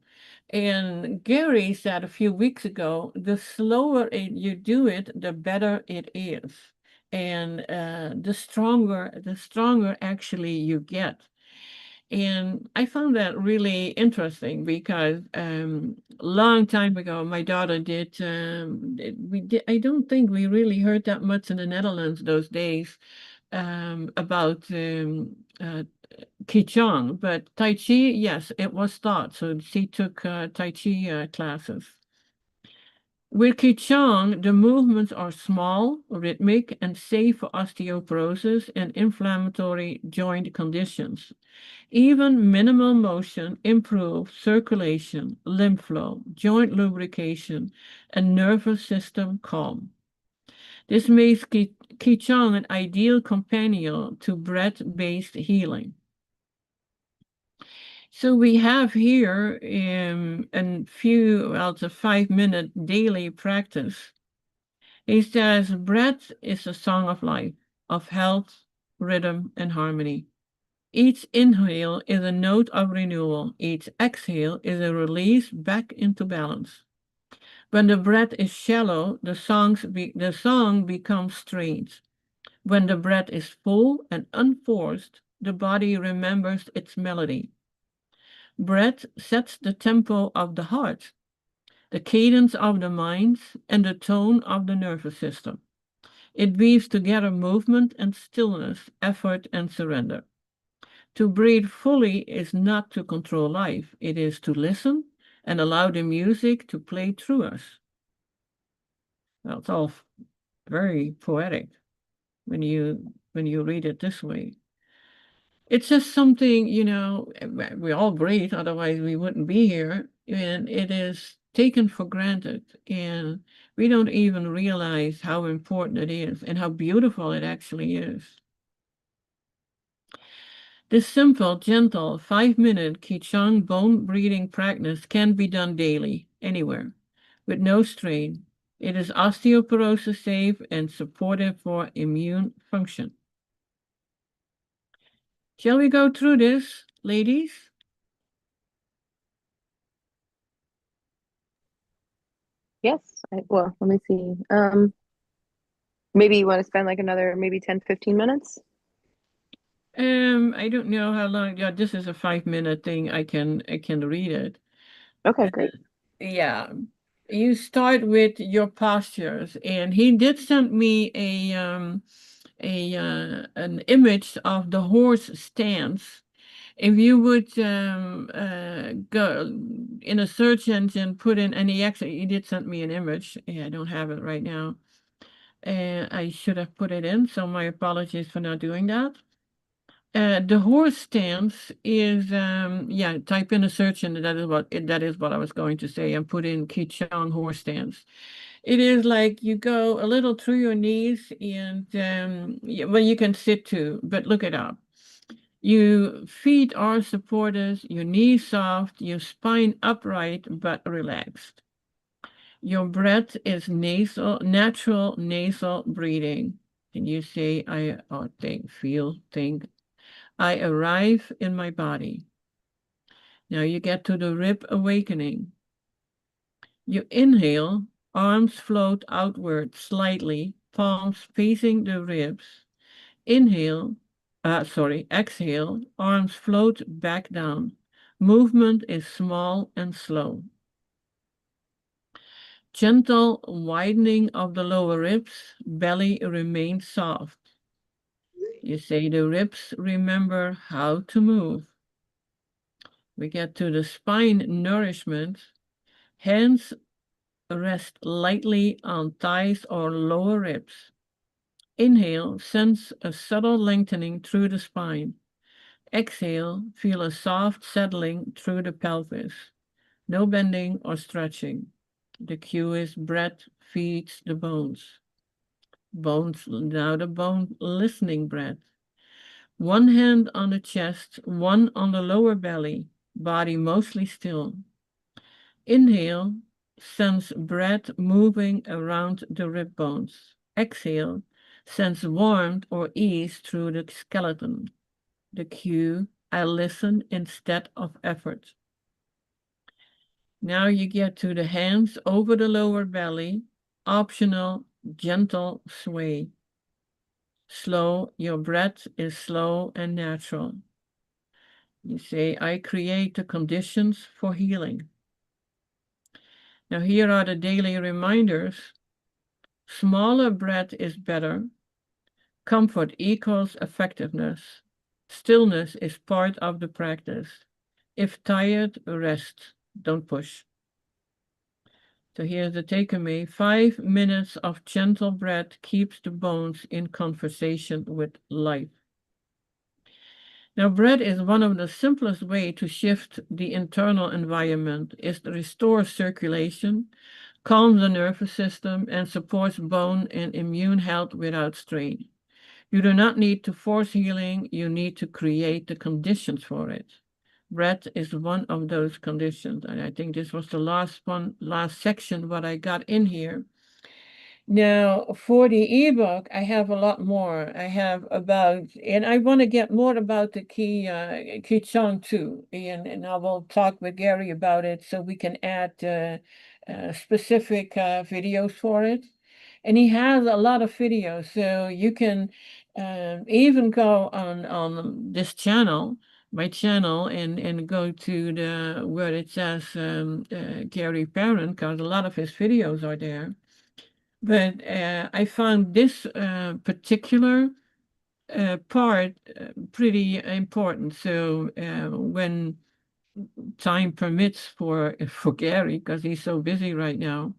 And Gary said a few weeks ago, the slower you do it, the better it is. And the stronger actually you get. And I found that really interesting because long time ago, my daughter I don't think we really heard that much in the Netherlands those days about Qigong, but Tai Chi, yes, it was taught. So she took Tai Chi classes. With Qigong, the movements are small, rhythmic, and safe for osteoporosis and inflammatory joint conditions. Even minimal motion improves circulation, lymph flow, joint lubrication, and nervous system calm. This makes Qigong an ideal companion to breath-based healing. So we have here it's a 5-minute daily practice. He says, breath is a song of life, of health, rhythm, and harmony. Each inhale is a note of renewal. Each exhale is a release back into balance. When the breath is shallow, the song becomes strange. When the breath is full and unforced, the body remembers its melody. Breath sets the tempo of the heart, the cadence of the mind, and the tone of the nervous system. It weaves together movement and stillness, effort and surrender. To breathe fully is not to control life, it is to listen and allow the music to play through us. Well, it's all very poetic when you read it this way. It's just something, we all breathe, otherwise we wouldn't be here. And it is taken for granted. And we don't even realize how important it is and how beautiful it actually is. This simple, gentle 5-minute Qigong bone breathing practice can be done daily, anywhere, with no strain. It is osteoporosis safe and supportive for immune function. Shall we go through this, ladies? Yes. Well, let me see. Maybe you want to spend like another maybe 10, 15 minutes? I don't know how long. Yeah, this is a 5 minute thing. I can read it. Okay, great. Yeah. You start with your postures, and he did send me an image of the horse stance. If you would go in a search engine, put in any actually, he did send me an image. Yeah, I don't have it right now. I should have put it in, so my apologies for not doing that. The horse stance is yeah, type in a search and that is what I was going to say, and put in Kichang horse stance. It is like you go a little through your knees, and yeah, well, you can sit too, but look it up. Your feet are supported, your knees soft, your spine upright but relaxed. Your breath is natural nasal breathing. And you say, I arrive in my body. Now you get to the rib awakening. You inhale, arms float outward slightly, palms facing the ribs. Exhale, arms float back down. Movement is small and slow. Gentle widening of the lower ribs, belly remains soft. You say the ribs remember how to move. We get to the spine nourishment. Hands rest lightly on thighs or lower ribs. Inhale, sense a subtle lengthening through the spine. Exhale, feel a soft settling through the pelvis. No bending or stretching. The cue is breath feeds the bones. Now the bone listening breath. One hand on the chest, one on the lower belly, body mostly still. Inhale, sense breath moving around the rib bones. Exhale, sense warmth or ease through the skeleton. The cue, I listen instead of effort. Now you get to the hands over the lower belly, optional, gentle sway. Slow, your breath is slow and natural. You say, I create the conditions for healing. Now here are the daily reminders. Smaller breath is better. Comfort equals effectiveness. Stillness is part of the practice. If tired, rest. Don't push. So here's the takeaway. 5 minutes of gentle breath keeps the bones in conversation with life. Now, breath is one of the simplest way to shift the internal environment, is to restore circulation, calms the nervous system, and supports bone and immune health without strain. You do not need to force healing, you need to create the conditions for it. Breath is one of those conditions. And I think this was the last section, what I got in here. Now, for the ebook, I have a lot more. I have about, and I want to get more about the key song too. And I will talk with Gary about it so we can add specific videos for it. And he has a lot of videos, so you can even go on this channel, my channel, and go to the where it says Gary Parent, because a lot of his videos are there. But I found this particular part pretty important. So when time permits for Gary, because he's so busy right now,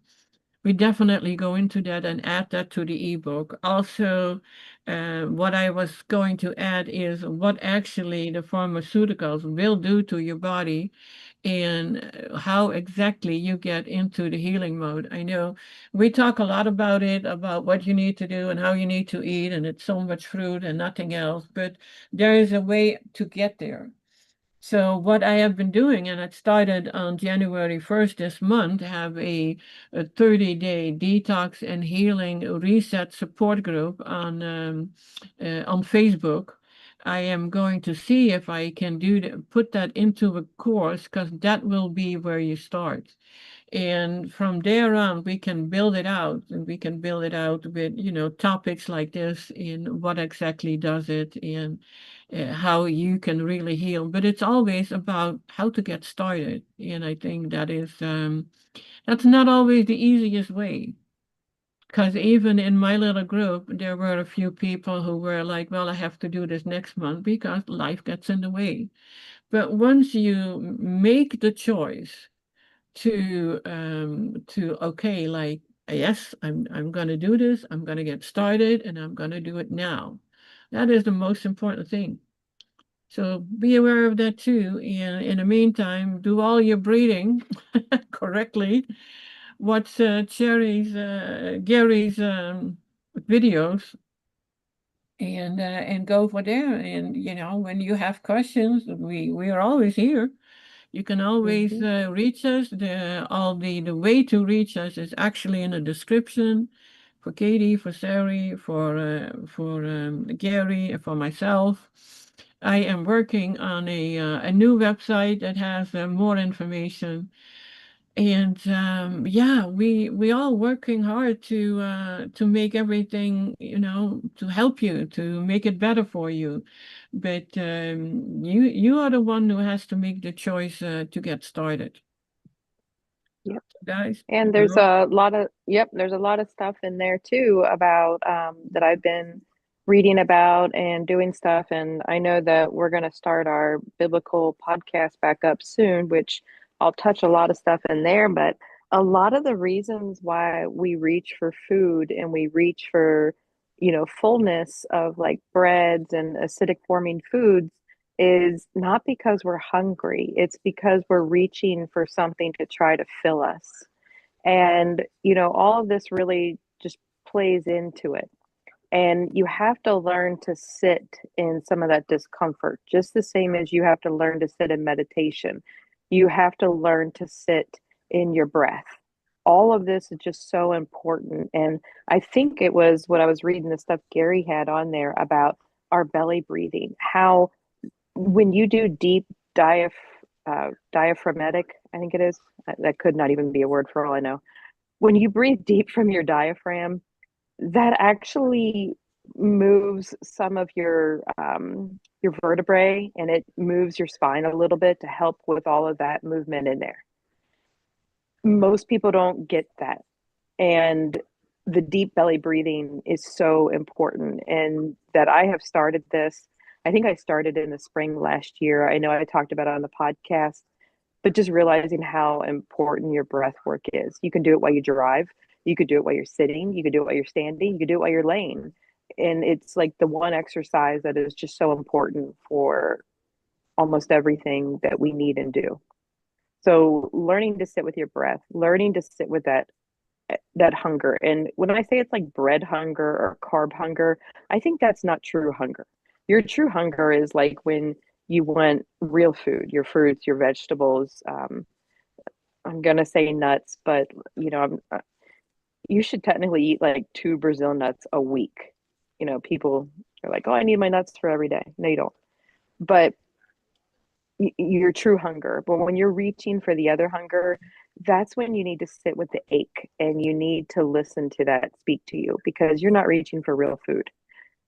we definitely go into that and add that to the ebook. Also, what I was going to add is what actually the pharmaceuticals will do to your body, and how exactly you get into the healing mode. I know we talk a lot about it, about what you need to do and how you need to eat, and it's so much fruit and nothing else, but there is a way to get there. So what I have been doing, and it started on January 1st this month, have a 30-day detox and healing reset support group on Facebook. I am going to see if I can put that into a course, because that will be where you start. And from there on, we can build it out, and we can build it out with, topics like this, and what exactly does it, and how you can really heal. But it's always about how to get started. And I think that's not always the easiest way. Because even in my little group, there were a few people who were like, well, I have to do this next month because life gets in the way. But once you make the choice to okay, like, yes, I'm gonna do this, I'm gonna get started, and I'm gonna do it now. That is the most important thing. So be aware of that too. And in the meantime, do all your breathing correctly. Watch Gary's videos, and go for there. And when you have questions, we are always here. You can always reach us. The way to reach us is actually in the description, for Katie, for Sari, for Gary, and for myself. I am working on a new website that has more information. And yeah, we all working hard to make everything, to help you, to make it better for you. But you are the one who has to make the choice to get started. Yep. Guys, And there's a lot of, there's a lot of stuff in there too about that I've been reading about and doing stuff. And I know that we're going to start our biblical podcast back up soon, which I'll touch a lot of stuff in there. But a lot of the reasons why we reach for food and we reach for, fullness of like breads and acidic forming foods is not because we're hungry. It's because we're reaching for something to try to fill us. And, all of this really just plays into it. And you have to learn to sit in some of that discomfort, just the same as you have to learn to sit in meditation. You have to learn to sit in your breath. All of this is just so important. And I think it was when I was reading the stuff Gary had on there about our belly breathing, how when you do deep diaphragmatic, I think it is, that could not even be a word for all I know. When you breathe deep from your diaphragm, that actually moves some of your vertebrae, and it moves your spine a little bit to help with all of that movement in there. Most people don't get that. And the deep belly breathing is so important. And that I have started this, I think I started in the spring last year. I know I talked about it on the podcast, but just realizing how important your breath work is. You can do it while you drive. You could do it while you're sitting. You could do it while you're standing. You could do it while you're laying. And it's like the one exercise that is just so important for almost everything that we need and do. So learning to sit with your breath, learning to sit with that hunger. And when I say it's like bread hunger or carb hunger, I think that's not true hunger. Your true hunger is like when you want real food, your fruits, your vegetables. I'm gonna say nuts, but you should technically eat like 2 Brazil nuts a week. People are like, "Oh, I need my nuts for every day." No, you don't. But your true hunger. But when you're reaching for the other hunger, that's when you need to sit with the ache and you need to listen to that speak to you, because you're not reaching for real food.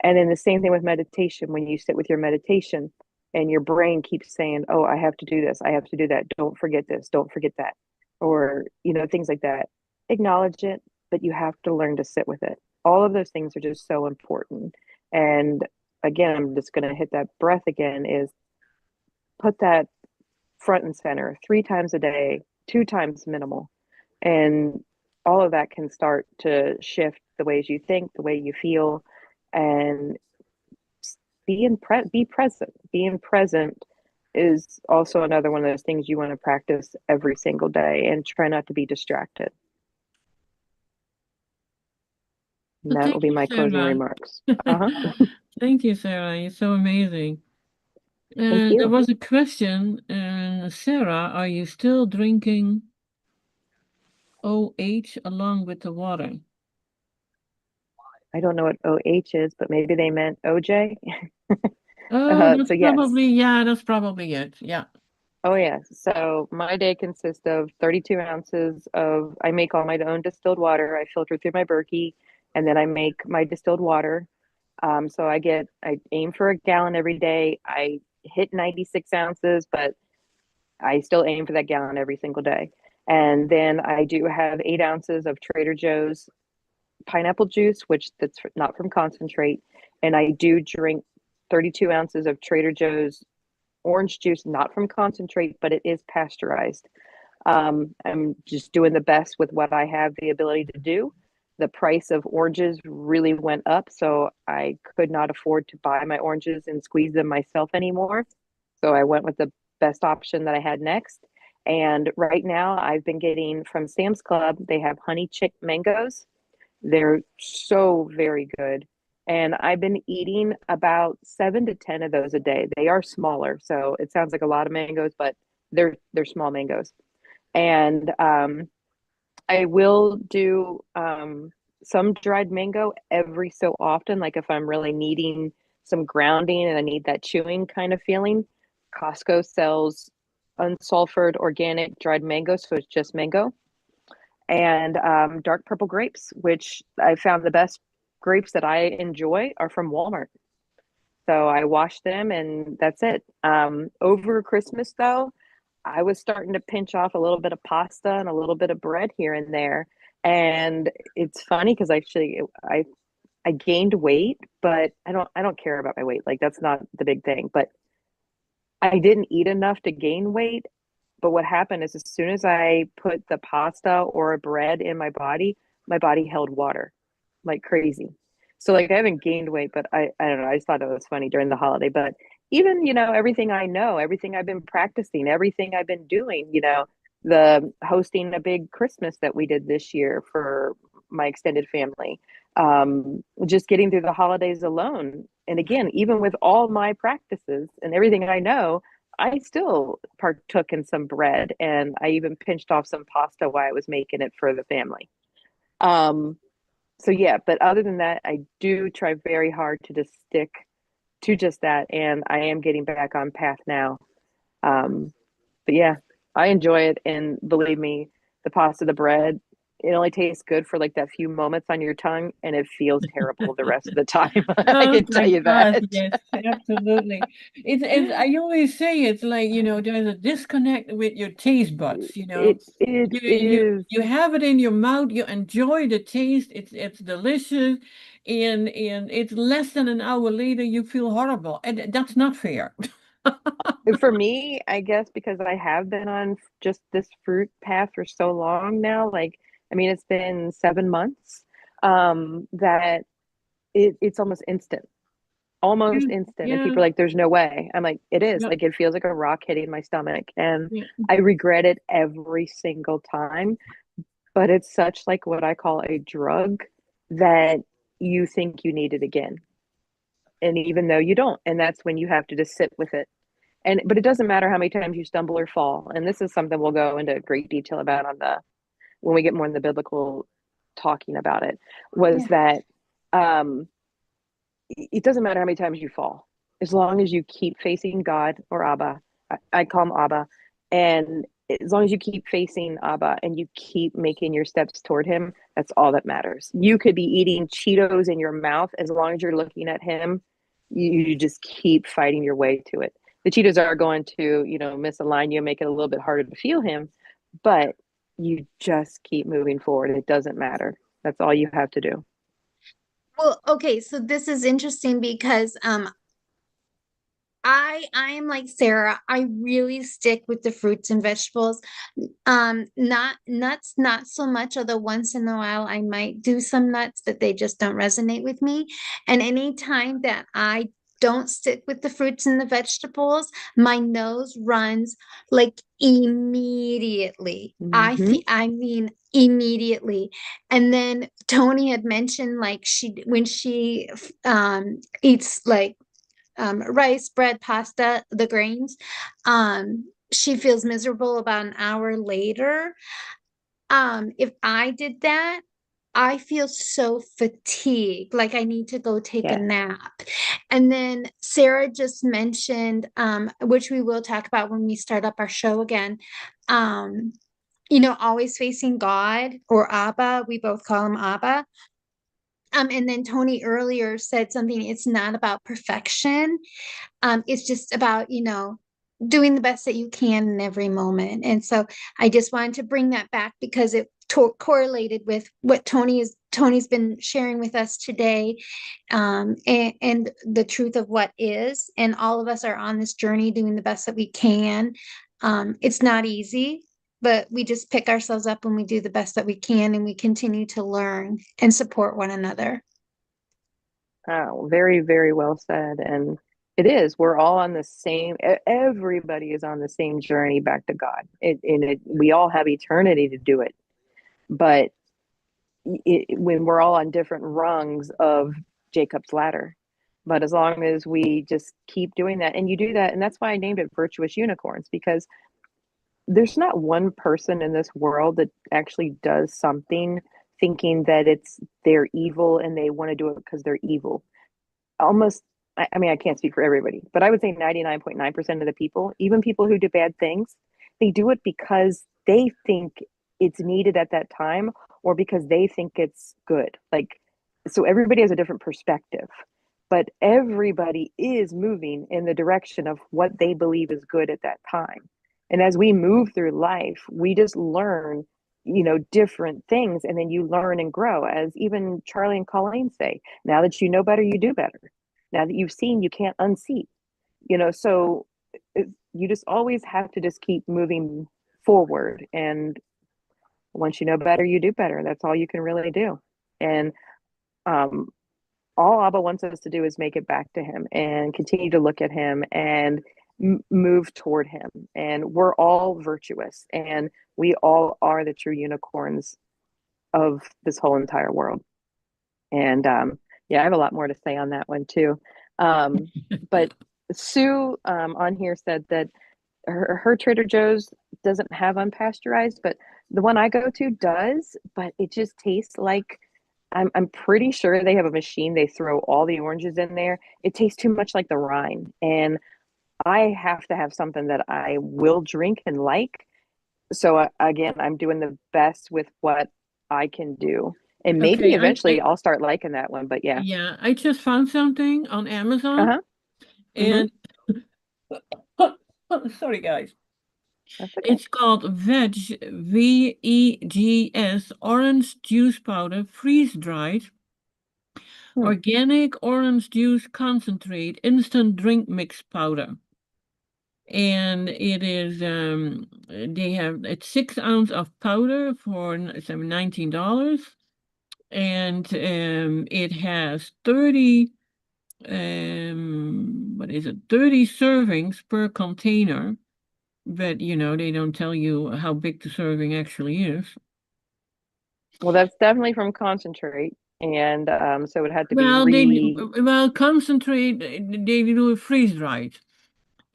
And then the same thing with meditation. When you sit with your meditation and your brain keeps saying, "Oh, I have to do this, I have to do that, don't forget this, don't forget that," or things like that, acknowledge it, but you have to learn to sit with it. All of those things are just so important. And again, I'm just going to hit that breath again, is put that front and center 3 times a day, 2 times minimal. And all of that can start to shift the ways you think, the way you feel, and be present. Being present is also another one of those things you want to practice every single day, and try not to be distracted. And So that will thank be you, my closing Sara. remarks. Thank you, Sara. You're so amazing. Thank There you. was a question, Sara, are you still drinking OH along with the water? I don't know what OH is, but maybe they meant OJ. Oh, that's So yes. probably, yeah, that's probably it. Yeah. Oh yeah. So my day consists of 32 ounces of, I make all my own distilled water. I filter through my Berkey, and then I make my distilled water. So I aim for a gallon every day. I hit 96 ounces, but I still aim for that gallon every single day. And then I do have 8 ounces of Trader Joe's pineapple juice, which that's not from concentrate. And I do drink 32 ounces of Trader Joe's orange juice, not from concentrate, but it is pasteurized. I'm just doing the best with what I have the ability to do. The price of oranges really went up, so I could not afford to buy my oranges and squeeze them myself anymore. So I went with the best option that I had next. And right now, I've been getting from Sam's Club, they have honey chick mangoes. They're so very good. And I've been eating about 7 to 10 of those a day. They are smaller, so it sounds like a lot of mangoes, but they're small mangoes. And I will do some dried mango every so often, like if I'm really needing some grounding and I need that chewing kind of feeling. Costco sells unsulfured organic dried mango, so it's just mango. And dark purple grapes, which I found the best grapes that I enjoy are from Walmart. So I wash them and that's it. Over Christmas, though, I was starting to pinch off a little bit of pasta and a little bit of bread here and there. And it's funny because actually I gained weight, but I don't care about my weight. Like that's not the big thing. But I didn't eat enough to gain weight. But what happened is as soon as I put the pasta or bread in my body held water like crazy. So like I haven't gained weight, but I don't know. I just thought it was funny during the holiday. But even, everything I know, everything I've been practicing, everything I've been doing, the hosting a big Christmas that we did this year for my extended family, just getting through the holidays alone. And again, even with all my practices and everything I know, I still partook in some bread and I even pinched off some pasta while I was making it for the family. Um, so yeah, but other than that, I do try very hard to just stick to just that, and I am getting back on path now. But yeah, I enjoy it, and believe me, the pasta, the bread, it only tastes good for like that few moments on your tongue, and it feels terrible the rest of the time. I Oh can tell my you gosh, that. yes, absolutely. I always say it's like, there's a disconnect with your taste buds, It is. You have it in your mouth, you enjoy the taste, it's delicious, and it's less than an hour later you feel horrible. And that's not fair. For me, I guess because I have been on just this fruit path for so long now, like, I mean, it's been 7 months, that it's almost Yeah, instant. And yeah, people are like, there's no way. I'm like, it is. yeah, Like, it feels like a rock hitting my stomach. And yeah. I regret it every single time. But it's such like what I call a drug that you think you need it again. And even though you don't, and that's when you have to just sit with it. And but it doesn't matter how many times you stumble or fall. And this is something we'll go into great detail about on the when we get more in the biblical talking about it, was Yeah. that um it doesn't matter how many times you fall, as long as you keep facing God or Abba. I call him Abba. And as long as you keep facing Abba and you keep making your steps toward him, that's all that matters. You could be eating Cheetos in your mouth, as long as you're looking at him, you just keep fighting your way to it. The Cheetos are going to, misalign you, make it a little bit harder to feel him, but you just keep moving forward. It doesn't matter. That's all you have to do. Well, okay, so this is interesting because I am like Sarah. I really stick with the fruits and vegetables. Not nuts, not so much, although once in a while I might do some nuts, but they just don't resonate with me. And anytime that I don't stick with the fruits and the vegetables, my nose runs like immediately. Mm-hmm. I mean immediately. And then Toni had mentioned like when she eats like rice, bread, pasta, the grains. She feels miserable about an hour later. If I did that, I feel so fatigued, like I need to go take a Yeah. nap. And then Sara just mentioned, which we will talk about when we start up our show again, um, always facing God or Abba. We both call him Abba. And then Toni earlier said something, it's not about perfection. It's just about, doing the best that you can in every moment. And so I just wanted to bring that back because it correlated with what Toni's been sharing with us today, and the truth of what is. And all of us are on this journey doing the best that we can. It's not easy, but we just pick ourselves up and we do the best that we can, and we continue to learn and support one another. Oh, very, very well said. And it is, we're all on the same, everybody is on the same journey back to God. We all have eternity to do it. But when we're all on different rungs of Jacob's ladder. But as long as we just keep doing that, and you do that, and that's why I named it Virtuous Unicorns, because there's not one person in this world that actually does something thinking that they're evil and they want to do it because they're evil. Almost, I mean, I can't speak for everybody, but I would say 99.9% of the people, even people who do bad things, they do it because they think it's needed at that time, or because they think it's good. Like, so everybody has a different perspective, but everybody is moving in the direction of what they believe is good at that time. And as we move through life, we just learn, different things. And then you learn and grow, as even Charlie and Colleen say, now that you know better, you do better. Now that you've seen, you can't unsee, so you just always have to just keep moving forward. And once you know better, you do better. That's all you can really do. And um, all Abba wants us to do is make it back to him and continue to look at him and move toward him. And we're all virtuous, and we all are the true unicorns of this whole entire world. And yeah, I have a lot more to say on that one too. But Sue on here said that her Trader Joe's doesn't have unpasteurized, but the one I go to does, but it just tastes like, I'm pretty sure they have a machine, they throw all the oranges in there. It tastes too much like the rind. And I have to have something that I will drink and like. So again, I'm doing the best with what I can do. And maybe Okay, eventually I'll start liking that one, but yeah. yeah, I just found something on Amazon Uh-huh. Mm-hmm. and sorry guys. That's okay. It's called VEGS orange juice powder, freeze dried, Hmm. organic orange juice concentrate, instant drink mix powder. And it is it's 6 ounce of powder for $19. And it has 30 what is it, 30 servings per container, but they don't tell you how big the serving actually is. Well, that's definitely from concentrate. And so it had to be Well, really concentrate, they do a freeze dried.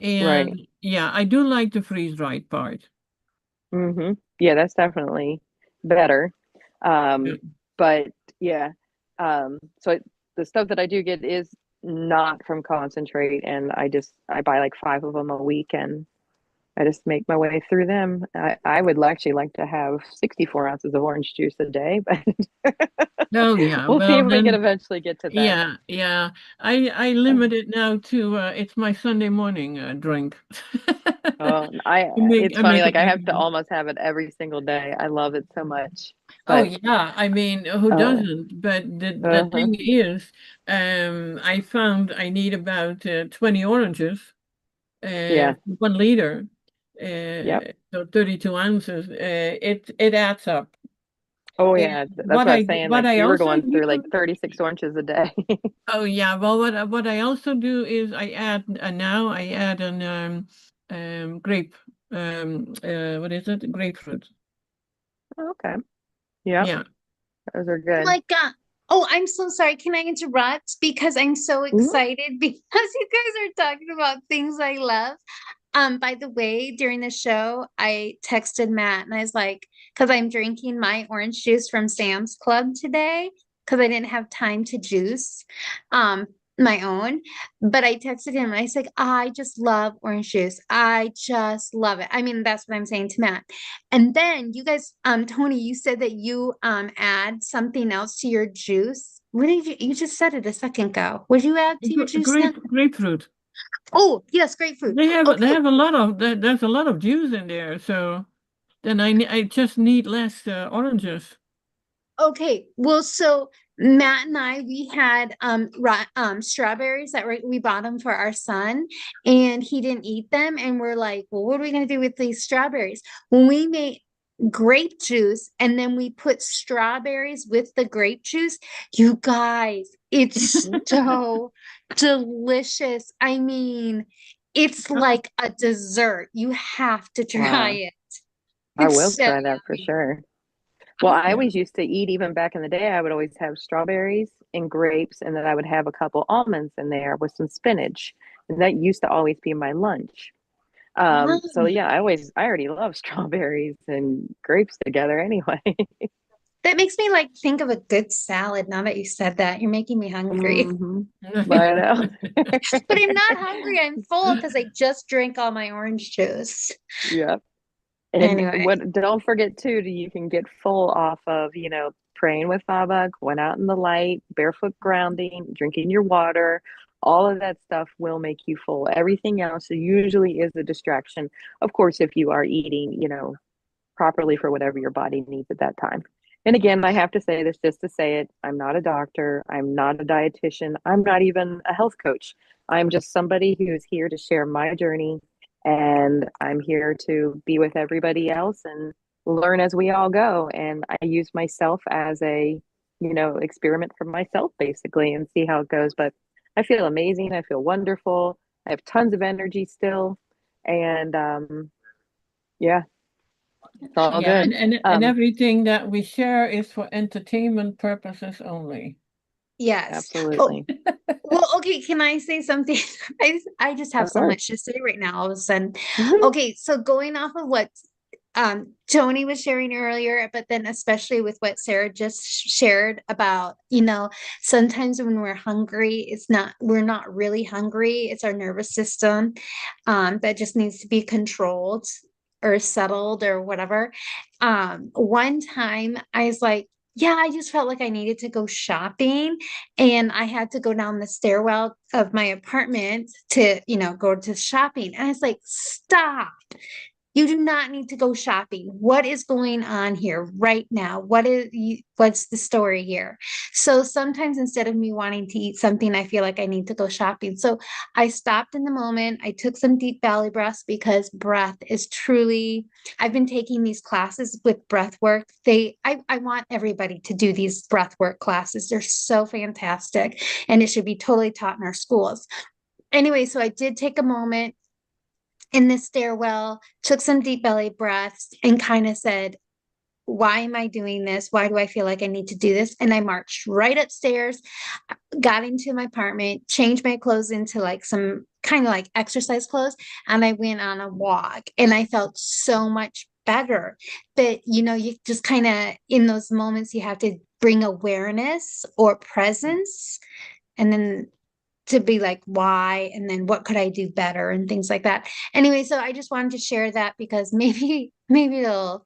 right. And yeah, I do like the freeze dried part. Mm-hmm. Yeah, that's definitely better. Yeah. But yeah, so the stuff that I do get is not from concentrate, and I buy like 5 of them a week, and I just make my way through them. I would actually like to have 64 ounces of orange juice a day, but Oh yeah, we'll see well if we can then, eventually get to that. yeah, yeah. I limit it now to it's my Sunday morning drink. Oh, I it's funny, make like it I like have to almost have it every single day. I love it so much. oh But yeah, I mean, who uh, doesn't? But the uh-huh. thing is, I found I need about 20 oranges, Yeah. 1 liter, Yep. so 32 ounces. It adds up. Oh And yeah, that's what I was saying. what Like I you were also going through like do, 36 oranges a day. oh yeah, well what I also do is I add now I add an grape what is it? Grapefruit. Okay. Yep. Yeah. Those are Oh good. my God. Oh, I'm so sorry. Can I interrupt? Because I'm so Mhm. excited because you guys are talking about things I love. By the way, during the show, I texted Matt and I was like, because I'm drinking my orange juice from Sam's Club today because I didn't have time to juice my own. But I texted him and I said, I just love orange juice. I just love it. I mean, that's what I'm saying to Matt. And then you guys, Toni, you said that you add something else to your juice. What did you just said it a second ago? What did you add to your juice now? Grapefruit. Oh, yes, grapefruit. They have Okay. a lot of there's a lot of juice in there, so then I just need less oranges. Okay, well, so Matt and I, we had strawberries that we bought them for our son, and he didn't eat them, and we're like, well, what are we gonna do with these strawberries? When we made grape juice, and then we put strawberries with the grape juice, you guys, it's so delicious. I mean, it's like a dessert. You have to try Wow. it. I It's will so try that for yummy. sure. Well, I Yeah. always used to eat, even back in the day, I would always have strawberries and grapes, and then I would have a couple almonds in there with some spinach. And that used to always be my lunch. So Ah. yeah, I already love strawberries and grapes together anyway. That makes me like think of a good salad now that you said that. You're making me hungry. Hmm. I know. But I'm not hungry. I'm full because I just drank all my orange juice. Yep. And Anyway, what, don't forget too, that you can get full off of, praying with Baba, going out in the light, barefoot grounding, drinking your water. All of that stuff will make you full. Everything else usually is a distraction. Of course, if you are eating, properly for whatever your body needs at that time. And again, I have to say this just to say it. I'm not a doctor. I'm not a dietitian. I'm not even a health coach. I'm just somebody who's here to share my journey. And I'm here to be with everybody else and learn as we all go. And I use myself as a, experiment for myself basically and see how it goes. But I feel amazing. I feel wonderful. I have tons of energy still. And yeah, it's all Yeah, good. and everything that we share is for entertainment purposes only. yes. Oh, Absolutely. well, okay. Can I say something? I just have Of so course. much to say right now, all of a sudden. Mhm. Okay, so going off of what Toni was sharing earlier, but then especially with what Sara just shared about, sometimes when we're hungry, we're not really hungry. It's our nervous system that just needs to be controlled or settled or whatever. One time I was like, yeah, I just felt like I needed to go shopping and I had to go down the stairwell of my apartment to, go to shopping. And I was like, stop. You do not need to go shopping. What is going on here right now? What's the story here? So sometimes instead of me wanting to eat something, I feel like I need to go shopping. So I stopped in the moment. I took some deep belly breaths because breath is truly, I've been taking these classes with breath work. I want everybody to do these breath work classes. They're so fantastic and it should be totally taught in our schools. Anyway, so I did take a moment in the stairwell, took some deep belly breaths, and kind of said, why am I doing this? Why do I feel like I need to do this? And I marched right upstairs, got into my apartment, changed my clothes into like some kind of like exercise clothes, and I went on a walk and I felt so much better. But you just kind of in those moments, you have to bring awareness or presence and then to be like why and then what could I do better and things like that. Anyway, so I just wanted to share that because maybe it'll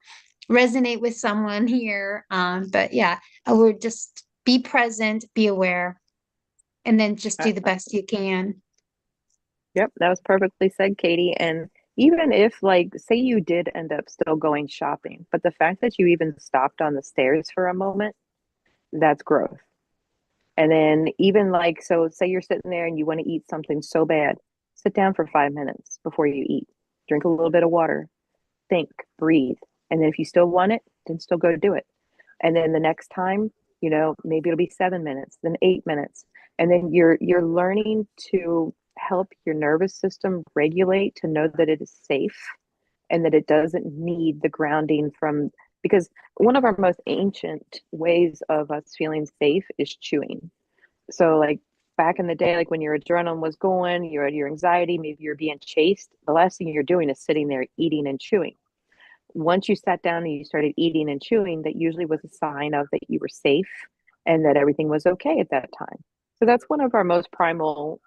resonate with someone here. But yeah, I would just be present, be aware, and then just Uh, do the best you can. Yep, that was perfectly said, Katie. And even if, like, say you did end up still going shopping, but the fact that you even stopped on the stairs for a moment, that's growth. And then even like, so say you're sitting there and you want to eat something so bad, sit down for 5 minutes before you eat, drink a little bit of water, think, breathe. And then if you still want it, then still go do it. And then the next time, maybe it'll be 7 minutes, then 8 minutes. And then you're learning to help your nervous system regulate to know that it is safe and that it doesn't need the grounding from, because one of our most ancient ways of us feeling safe is chewing. So like back in the day, like when your adrenaline was going, your anxiety, maybe you're being chased, the last thing you're doing is sitting there eating and chewing. Once you sat down and you started eating and chewing, that usually was a sign of that you were safe and that everything was okay at that time. So that's one of our most primal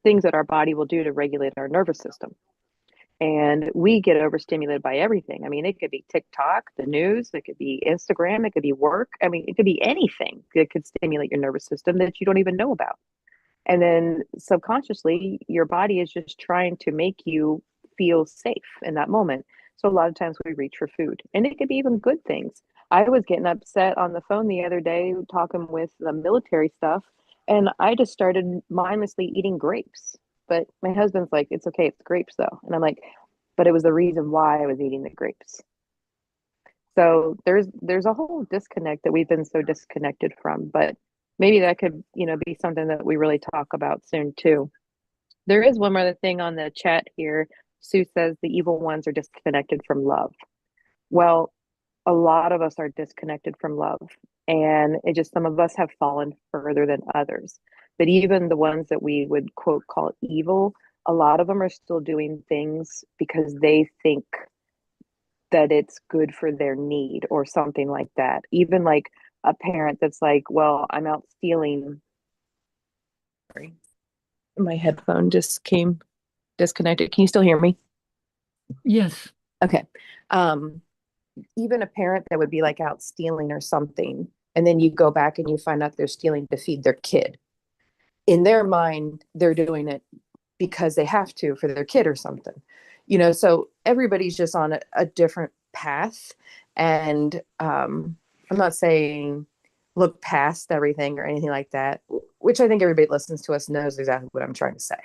things that our body will do to regulate our nervous system. And we get overstimulated by everything. I mean, it could be TikTok, the news, it could be Instagram, it could be work. I mean, it could be anything that could stimulate your nervous system that you don't even know about. And then subconsciously, your body is just trying to make you feel safe in that moment. So a lot of times we reach for food, and it could be even good things. I was getting upset on the phone the other day talking with the military stuff, and I just started mindlessly eating grapes. But my husband's like, it's okay, it's grapes though. And I'm like, but it was the reason why I was eating the grapes. So there's a whole disconnect that we've been so disconnected from, but maybe that could, be something that we really talk about soon too. There is one other thing on the chat here. Sue says the evil ones are disconnected from love. Well, a lot of us are disconnected from love, and it just, some of us have fallen further than others. But even the ones that we would quote call evil, a lot of them are still doing things because they think that it's good for their need or something like that. Even like a parent that's like, well, I'm out stealing. Sorry, my headphone just came disconnected. Can you still hear me? Yes. Okay. Even a parent that would be like out stealing or something, and then you go back and you find out they're stealing to feed their kid. In their mind, they're doing it because they have to for their kid or something. So everybody's just on a different path. And I'm not saying look past everything or anything like that, which I think everybody that listens to us knows exactly what I'm trying to say.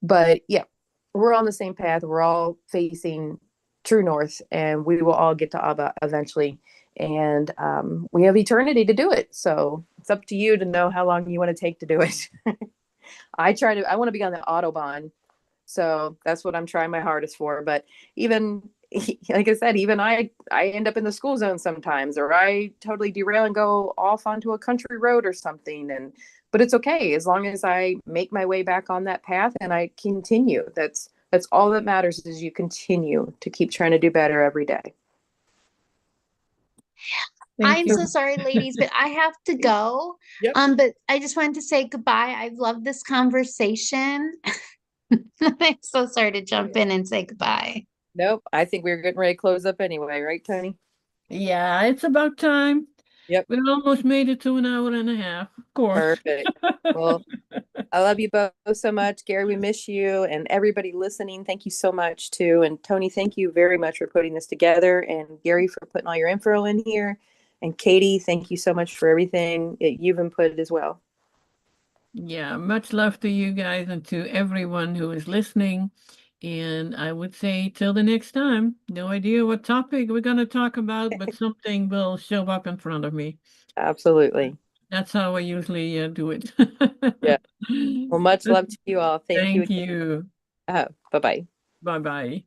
But yeah, we're on the same path. We're all facing true north, and we will all get to Abba eventually. And we have eternity to do it. So it's up to you to know how long you want to take to do it. I want to be on the Autobahn. So that's what I'm trying my hardest for. But even, like I said, even I end up in the school zone sometimes, or I totally derail and go off onto a country road or something. But it's okay as long as I make my way back on that path and I continue. That's all that matters, is you continue to keep trying to do better every day. I'm so sorry, ladies, but I have to go. Yep. But I just wanted to say goodbye. I've loved this conversation. I'm so sorry to jump in and say goodbye. Nope. I think we were getting ready to close up anyway, right, Toni? Yeah, it's about time. Yep. We almost made it to an hour and a half, of course. Perfect. Well, I love you both so much. Gary, we miss you, and everybody listening, thank you so much too. And Toni, thank you very much for putting this together, and Gary for putting all your info in here. And Katie, thank you so much for everything that you've inputted as well. Yeah, much love to you guys and to everyone who is listening. And I would say till the next time, no idea what topic we're going to talk about, but something will show up in front of me. Absolutely. That's how I usually do it. Yeah. Well, much love to you all. Thank you. Thank you. Bye-bye. Bye-bye.